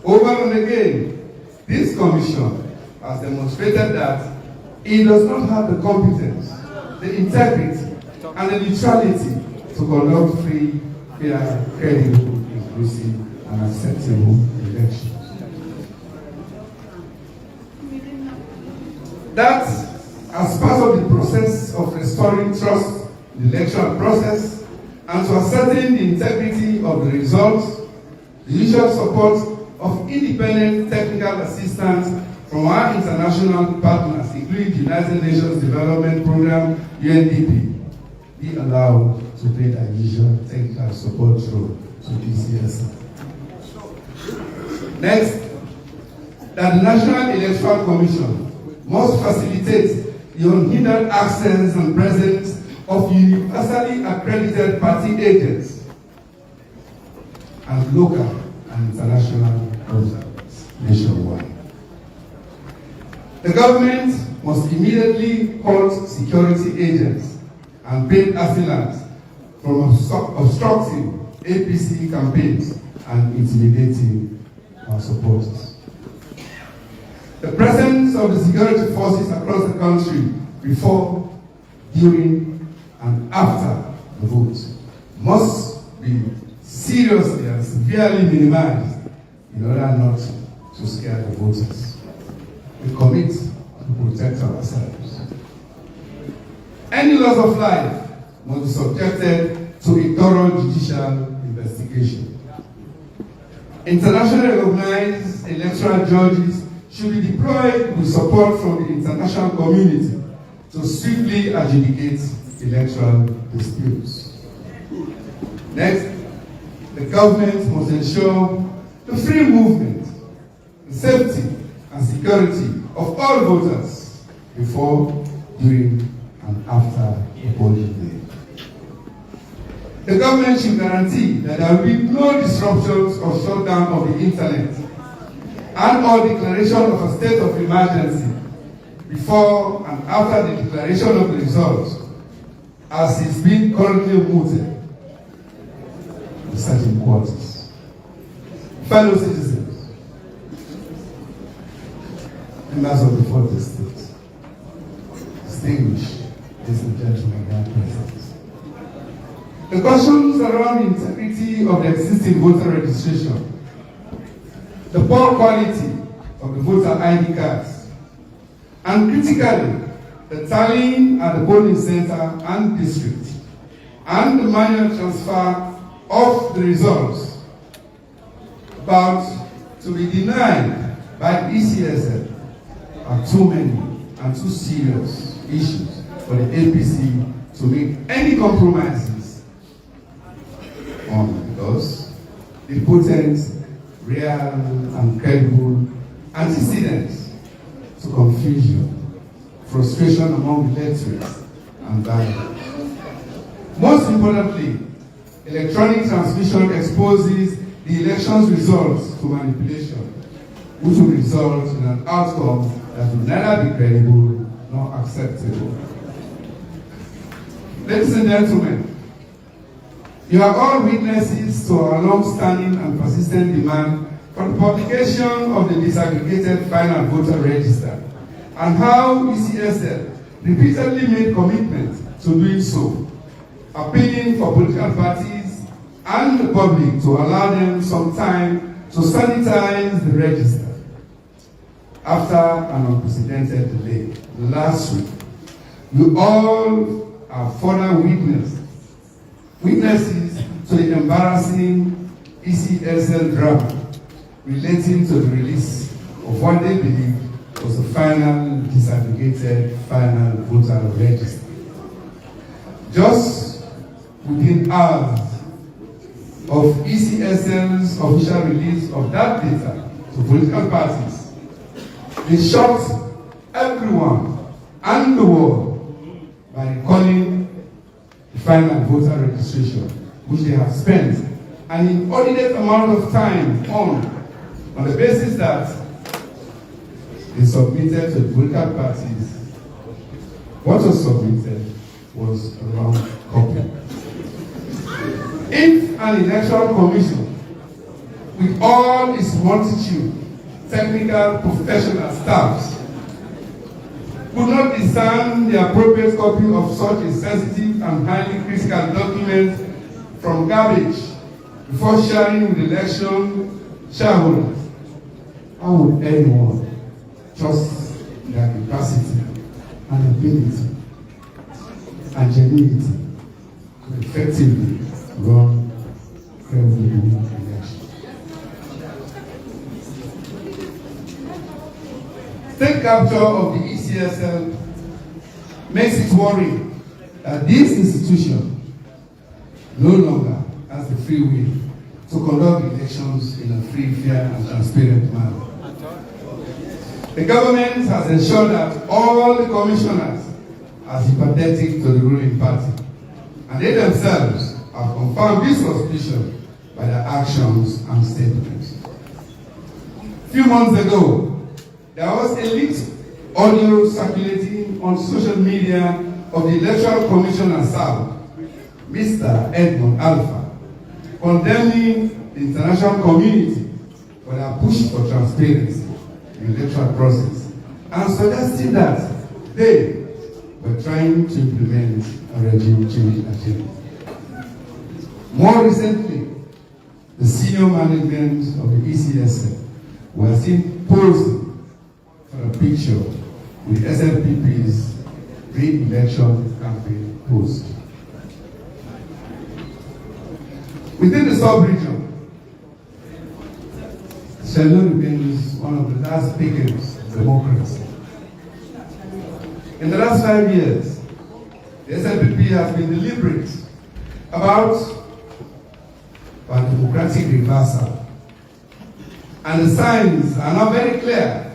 over and again, this commission has demonstrated that it does not have the competence, the integrity, and the neutrality to conduct free, fair, credible, inclusive, and acceptable elections. That, as part of the process of restoring trust in the electoral process and to ascertain the integrity of the results, the usual support of independent technical assistance from our international partners, including the United Nations Development Program, UNDP, be allowed to play their usual technical support role to ECSL. Next, that the National Electoral Commission must facilitate the unhindered access and presence of universally accredited party agents and local and international observers nationwide. The government must immediately halt security agents and paid assailants from obstructing APC campaigns and intimidating our supporters. The presence of the security forces across the country before, during, and after the vote must be seriously and severely minimized in order not to scare the voters. We commit to protect ourselves. Any loss of life must be subjected to a thorough judicial investigation. Internationally recognized electoral judges should be deployed with support from the international community to swiftly adjudicate electoral disputes. Next, the government must ensure the free movement, the safety, and security of all voters before, during, and after the polling day. The government should guarantee that there will be no disruptions or shutdown of the internet and or declaration of a state of emergency before and after the declaration of the results, as is being currently mooted in certain quarters. Fellow citizens, members of the fourth estate, distinguished ladies and gentlemen, grand presence. The questions around the integrity of the existing voter registration, the poor quality of the voter ID cards, and critically, the tallying at the polling center and district, and the manual transfer of the results about to be denied by ECSL are too many and too serious issues for the APC to make any compromises on, because the potent, real, and credible antecedents to confusion, frustration among the electorate, and violence. Most importantly, electronic transmission exposes the election's results to manipulation, which will result in an outcome that will neither be credible nor acceptable. Ladies and gentlemen, you are all witnesses to our long-standing and persistent demand for the publication of the disaggregated final voter register, and how ECSL repeatedly made commitment to doing so, appealing for political parties and the public to allow them some time to sanitize the register. After an unprecedented delay last week, you all are further witnesses to the embarrassing ECSL drama relating to the release of what they believe was the final disaggregated final voter register. Just within hours of ECSL's official release of that data to political parties, they shocked everyone and the world by recalling the final voter registration, which they have spent an inordinate amount of time on the basis that they submitted to the political parties. What was submitted was a wrong copy. If an electoral commission, with all its multitude, technical, professional staffs, could not discern the appropriate copy of such a sensitive and highly critical document from garbage before sharing with election shareholders, how would anyone trust their capacity and ability and genuinity to effectively run credible elections? immediate capture of the ECSL makes it worrying that this institution no longer has the free will to conduct elections in a free, fair, and transparent manner. The government has ensured that all the commissioners are sympathetic to the ruling party, and they themselves have confirmed this suspicion by their actions and statements. A few months ago, there was a leaked audio circulating on social media of the Electoral Commissioner South, Mr. Edmund Alpha, condemning the international community for their push for transparency in the electoral process and suggesting that they were trying to implement a regime change agenda. More recently, the senior management of the ECSL were seen posing for a picture with SLPP's pre-election campaign post. Within the sub-region, Sierra Leone remains one of the last beacons of democracy. In the last 5 years, the SLPP has been deliberate about democratic reversal. And the signs are now very clear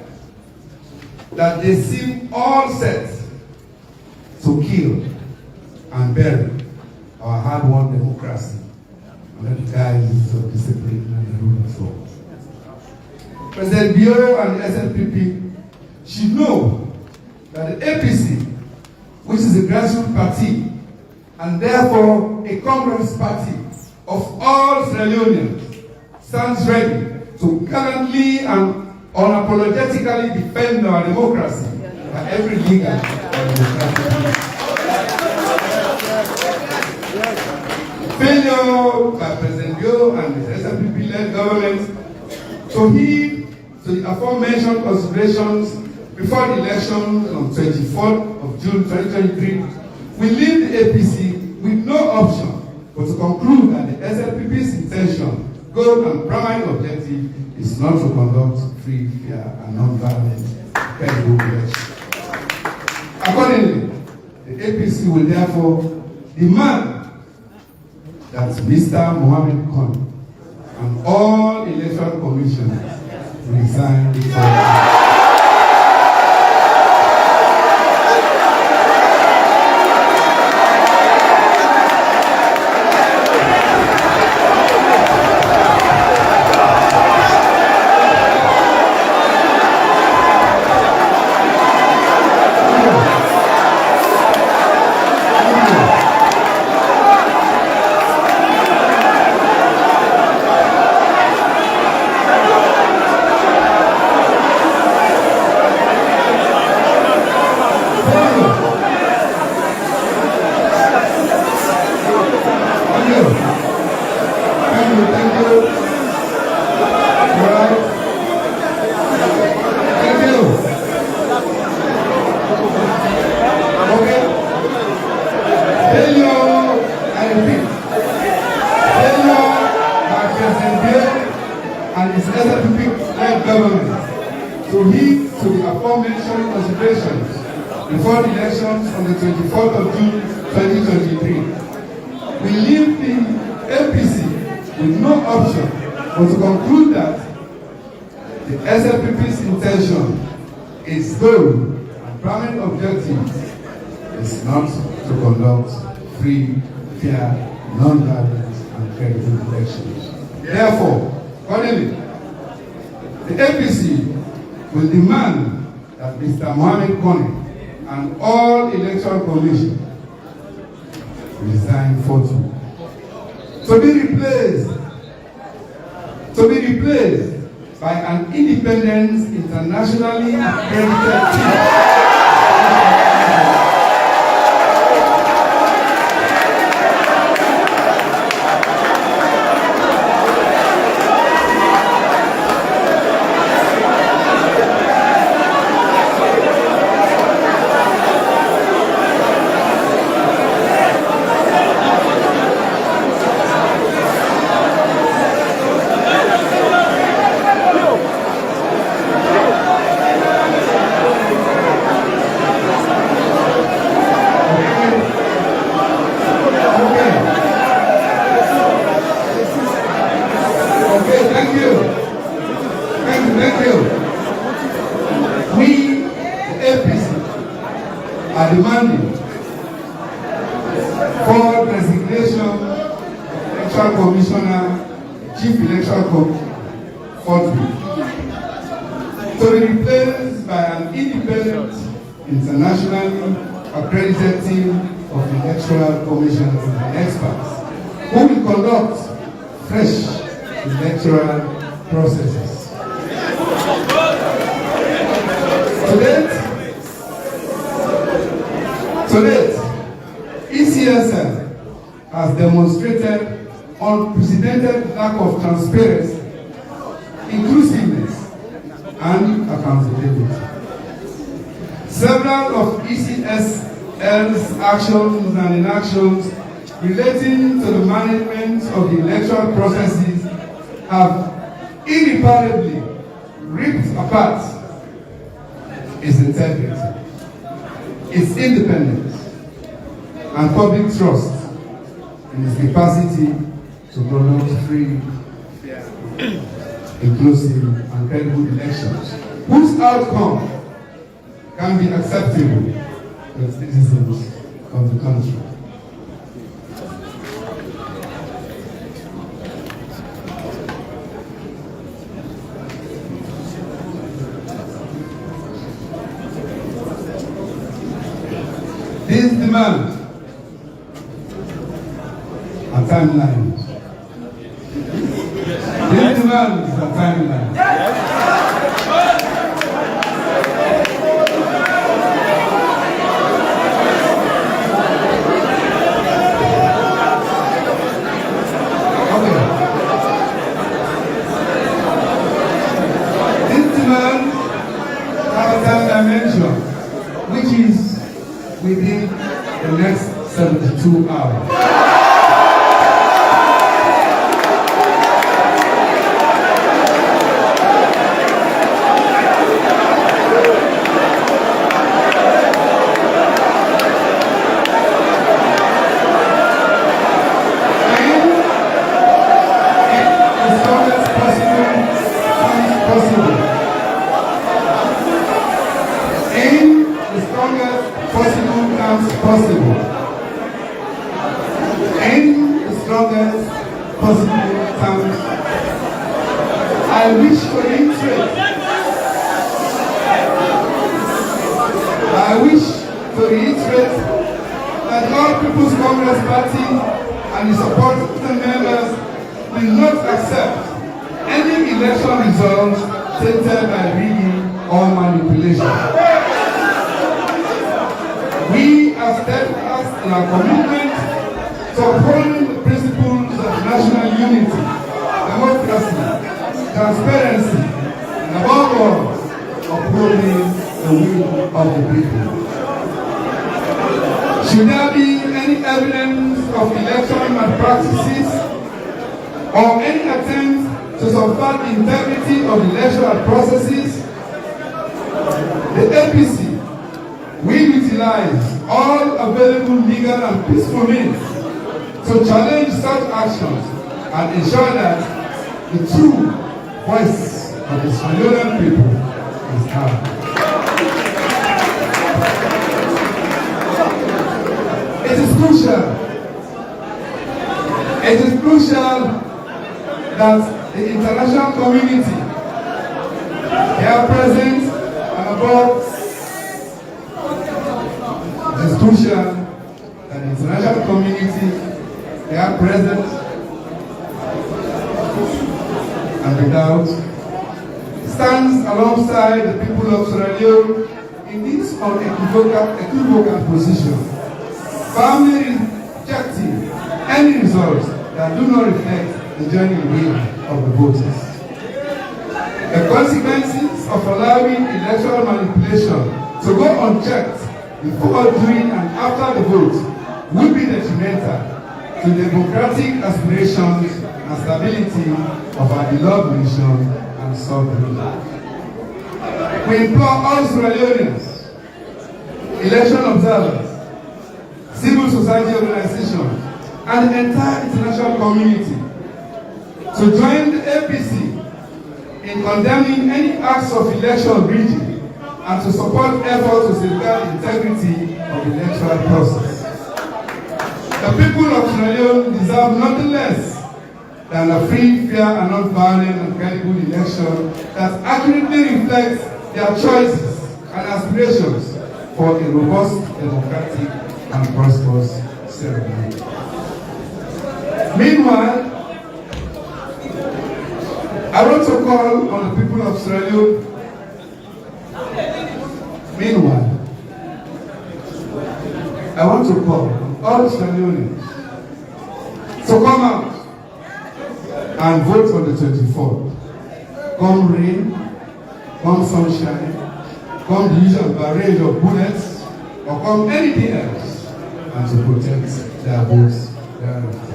that they seem all set to kill and bury our hard-won democracy under the guise of discipline and the rule of law. President Bio and the SLPP should know that the APC, which is a grassroots party and therefore a Congress party of all Sierra Leoneans, stands ready to gallantly and unapologetically defend our democracy by every legal and democratic means. Failure by President Bio and the SLPP-led government to heed to the aforementioned considerations before the election on 24th of June 2023 will leave the APC with no option but to conclude that the SLPP's intention, goal, and primary objective is not to conduct free, fair, and non-violent credible elections. Accordingly, the APC will therefore demand that Mr. Mohammed Khan and all electoral commissioners resign before. Before the elections on the 24th of June 2023, we leave the APC with no option but to conclude that the SLPP's intention, its goal, and primary objective is not to conduct free, fair, non-violent, and credible elections. Therefore, accordingly, the APC will demand that Mr. Mohammed Khan and all electoral commission resign forthwith to be replaced by an independent, internationally accredited team. for designation of Electoral Commissioner, Chief Electoral Forthwith, to be replaced by an independent, internationally accredited team of electoral commissioners and experts who will conduct fresh electoral processes. To date, ECSL has demonstrated unprecedented lack of transparency, inclusiveness, and accountability. Several of ECSL's actions and inactions relating to the management of the electoral processes have irreparably ripped apart its integrity, its independence, and public trust in its capacity to conduct free, inclusive, and credible elections, whose outcome can be acceptable to the citizens of the country. These demands are timelines. These demands are timelines. These demands have a time dimension, which is within the next 72 hours. I wish to reiterate that all People's Congress Party and the supporting members will not accept any election results tainted by rigging or manipulation. We are steadfast in our commitment to upholding the principles of national unity, democracy, transparency, and above all, upholding the will of the people. Should there be any evidence of election malpractices or any attempt to subvert the integrity of electoral processes, the APC will utilize all available legal and peaceful means to challenge such actions and ensure that the true voice of the Samura people is heard. It is crucial that the international community, here present and abroad, it is crucial that the international community, here present and without, stands alongside the people of Sierra Leone in this unequivocal position, firmly rejecting any results that do not reflect the genuine will of the voters. The consequences of allowing electoral manipulation to go unchecked before, during, and after the vote will be detrimental to democratic aspirations and stability of our beloved nation and sovereignty. We implore all Sierra Leoneans, election observers, civil society organizations, and the entire international community to join the APC in condemning any acts of election rigging and to support efforts to safeguard the integrity of the electoral process. The people of Sierra Leone deserve nothing less than a free, fair, and non-violent and credible election that accurately reflects their choices and aspirations for a robust, democratic, and prosperous Sierra Leone. Meanwhile, I want to call on the people of Sierra Leone. Meanwhile, I want to call on all Sierra Leoneans to come out and vote on the 24th. Come rain, come sunshine, come the usual barrage of bullets, or come anything else, and to protect their votes thereafter.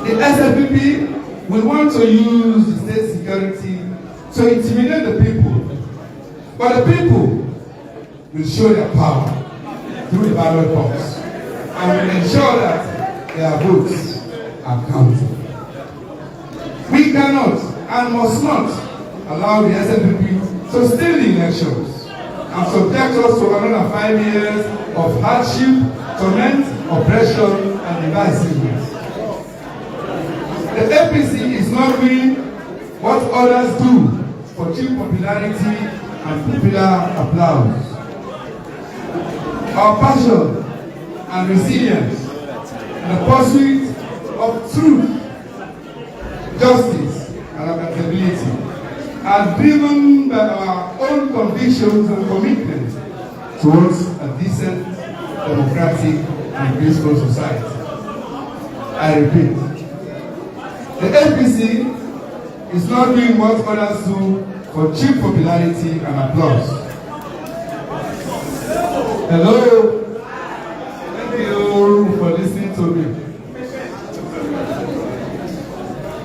The SLPP will want to use the state security to intimidate the people, but the people will show their power through the ballot box and will ensure that their votes are counted. We cannot and must not allow the SLPP to steal the elections and subject us to another 5 years of hardship, torment, oppression, and divisiveness. The APC is not doing what others do for cheap popularity and popular applause. Our passion and resilience in the pursuit of truth, justice, and accountability are driven by our own convictions and commitment towards a decent, democratic, and peaceful society. I repeat, the APC is not doing what others do for cheap popularity and applause. Hello. Thank you for listening to me.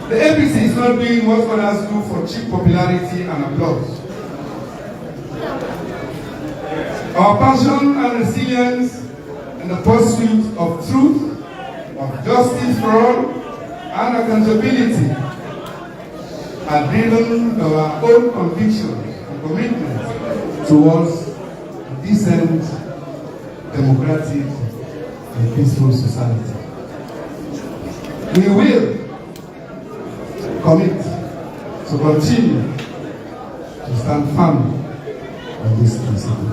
The APC is not doing what others do for cheap popularity and applause. Our passion and resilience in the pursuit of truth, of justice for all, and accountability are driven by our own convictions and commitment towards a decent, democratic, and peaceful society. We will commit to continue to stand firm on this principle.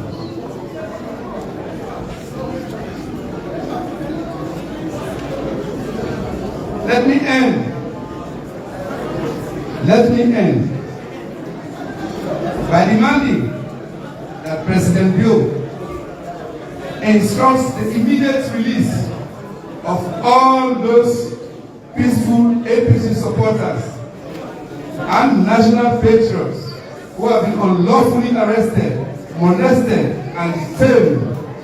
Let me end by demanding that President Bill instructs the immediate release of all those peaceful APC supporters and national patriots who have been unlawfully arrested, molested, and detained,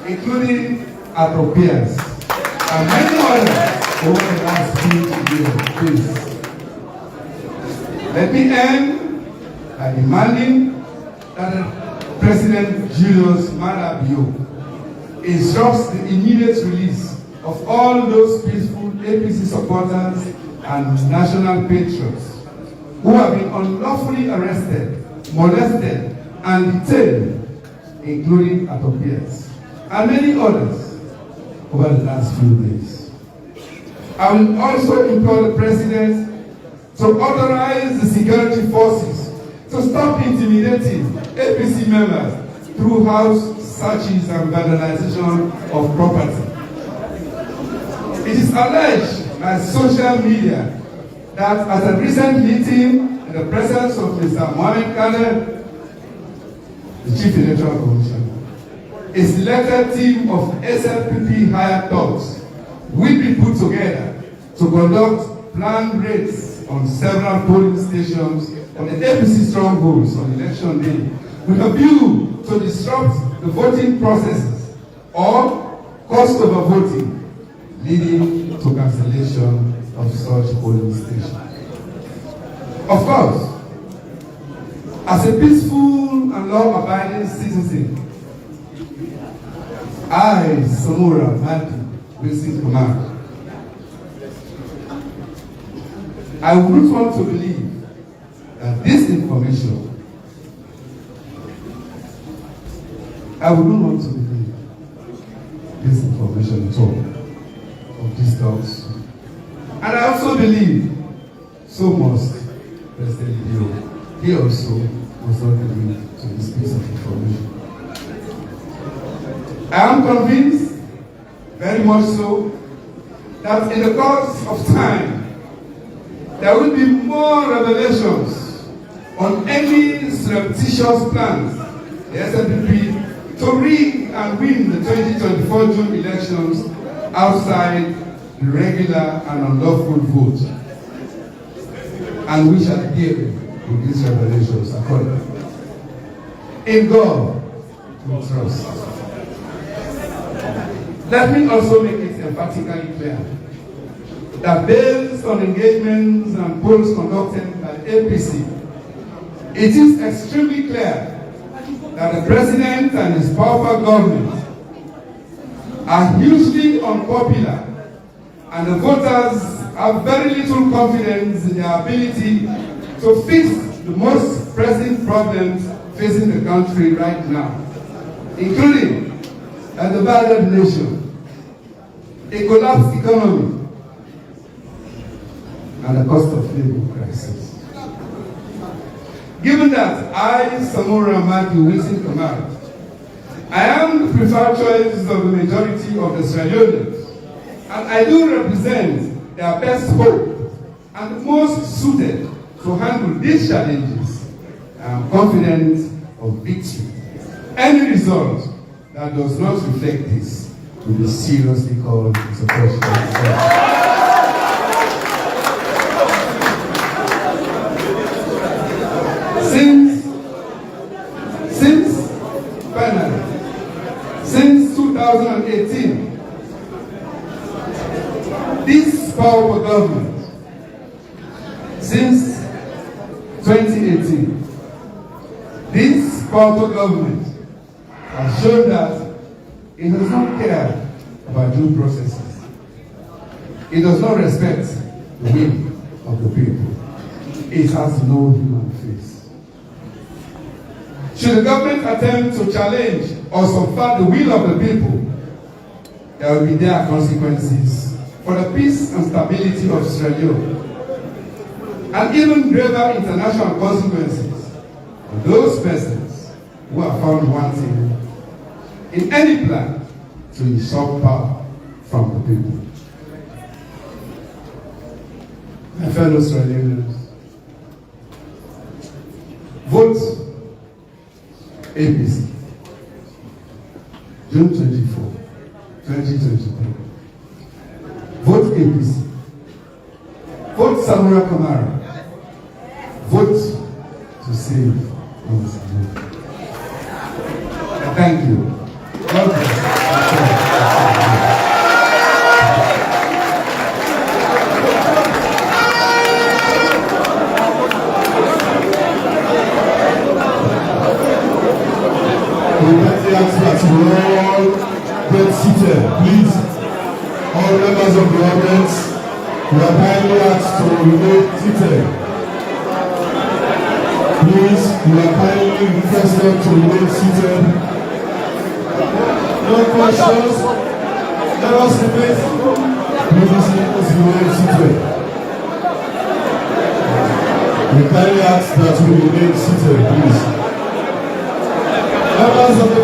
including Ethiopians and many others over the last few years. Please. Let me end by demanding that President Julius Maada Bio instructs the immediate release of all those peaceful APC supporters and national patriots who have been unlawfully arrested, molested, and detained, including Ethiopians and many others over the last few days. I will also implore the President to authorize the security forces to stop intimidating APC members through house searches and vandalization of property. It is alleged by social media that at a recent meeting in the presence of Mr. Mohamed Khaled, the Chief Electoral Commissioner, a selected team of SLPP hired thugs will be put together to conduct planned raids on several polling stations on the APC strongholds on election day with a view to disrupt the voting processes or cause overvoting, leading to cancellation of such polling stations. Of course, as a peaceful and law-abiding citizen, I, Samura Kamara, I would not want to believe that this information, I would not want to believe this information at all, of these talks. And I also believe, so must President Bio, he also must not believe to this piece of information. I am convinced, very much so, that in the course of time, there will be more revelations on any surreptitious plans the SNPP to rig and win the 2024 June elections outside the regular and unlawful vote. And we shall deal with these revelations accordingly. In God, we trust. Let me also make it emphatically clear that based on engagements and polls conducted by the APC, it is extremely clear that the President and his powerful government are hugely unpopular, and the voters have very little confidence in their ability to fix the most pressing problems facing the country right now, including a divided nation, a collapsed economy, and the cost of living crisis. Given that I, Samura Kamara, I am the preferred choice of the majority of the Regionals, and I do represent their best hope and the most suited to handle these challenges, I am confident of victory. Any result that does not reflect this will be seriously called into question. Since 2018, this powerful government, since 2018, this powerful government has shown that it does not care about due processes. It does not respect the will of the people. It has no human face. Should the government attempt to challenge or subvert the will of the people, there will be dire consequences for the peace and stability of Sierra Leone, and even graver international consequences for those persons who are found wanting in any plan to usurp power from the people. My fellow Australians, vote APC, June 24, 2023. Vote APC. Vote Samura Kamara. Vote to save Mozambique. Thank you. God bless. All get seated, please. All members of the audience, we are kindly asked to remain seated. Please, we are kindly requested to remain seated. No questions. Let us remain. Please, remain seated. We kindly ask that we remain seated, please. Members of the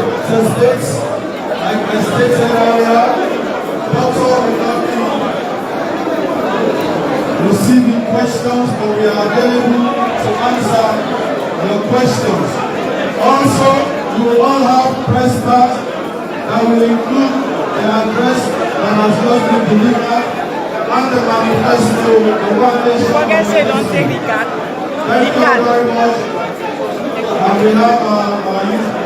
states, like I stated earlier, Dr. will not be receiving questions, but we are available to answer your questions. Also, you will all have press cards that will include the address that has just been delivered and the manifesto with the one nation. Thank you very much. And we have our youth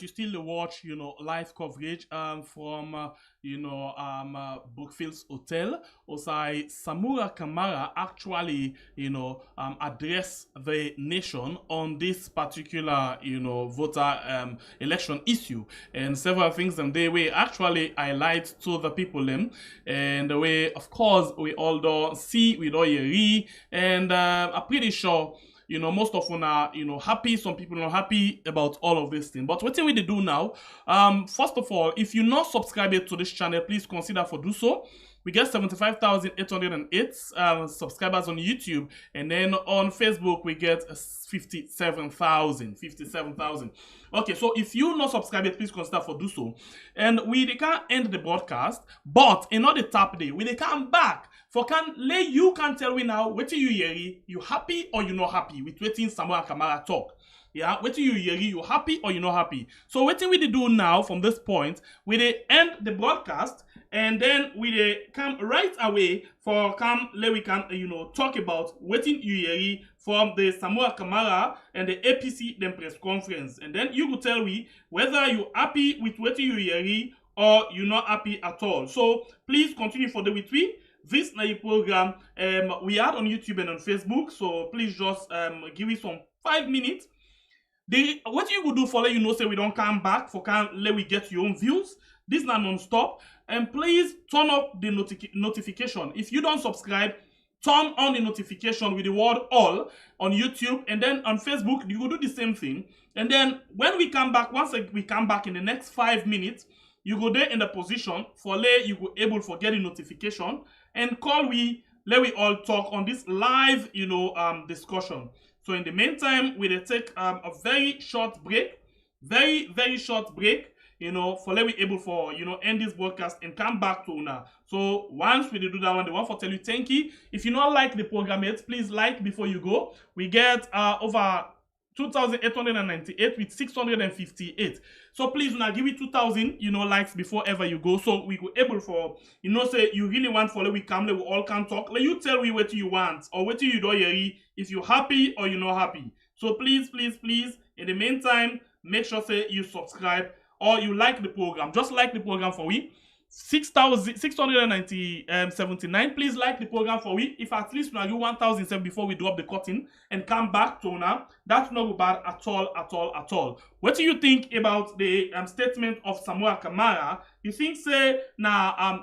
You still watch, live coverage from, Brookfields Hotel. Osai Samura Kamara actually, address the nation on this particular, voter election issue, and several things and they will actually highlight to the people them, and the way, of course, we all do see, we do hear, and I'm pretty sure. Most of them are, happy. Some people are not happy about all of this thing. But what we do now, first of all, if you're not subscribed to this channel, please consider for do so. We get 75,808 subscribers on YouTube, and then on Facebook we get 57,000. Okay, so if you not subscribed, please consider for do so. And we can't end the broadcast, but another tap day, we come back. For you can tell me now, what you hear, you happy or you not happy with waiting Samura Kamara talk. Yeah, what you hear, you happy or you not happy. So what we do now from this point, we end the broadcast, and then we come right away for we can talk about what you hear from the Samura Kamara and the APC them press conference, and then you could tell me whether you happy with what you hear or you not happy at all. So please continue for the with we. This is program we had on YouTube and on Facebook, so please just give me some 5 minutes. What you could do for let you know, say we don't come back for let we get your own views. This is not non-stop, and please turn up the notification. If you don't subscribe, turn on the notification with the word all on YouTube, and then on Facebook you will do the same thing. And then when we come back, once we come back in the next 5 minutes, you go there in the position for you go able to get the notification and call let we all talk on this live discussion. So in the meantime, we'll take a very short break, very short break, for let we able for end this broadcast and come back to now. So once we do that one, the one for tell you thank you. If you not like the program yet, please like before you go. We get over 2,898 with 658. So please now give it 2,000 likes before ever you go, so we go able for say you really want for let we come, let we all can talk, let you tell me what you want or what you do hear, if you happy or you not happy. So please in the meantime, make sure say you subscribe or you like the program. Just like the program for we 6,679. Please like the program for we. If at least we do 1,007 before we drop the curtain and come back to now, that's not bad at all. What do you think about the statement of Samura Kamara? You think say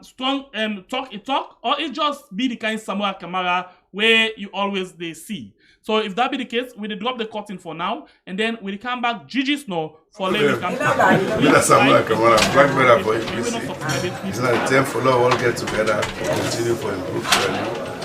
strong talk, or it just be the kind Samura Kamara where you always they see? So if that be the case, we drop the curtain for now, and then we come back GG Snow for later. That's Samura Kamara, black brother for APC. It's not a time for all get together, continue for improvement.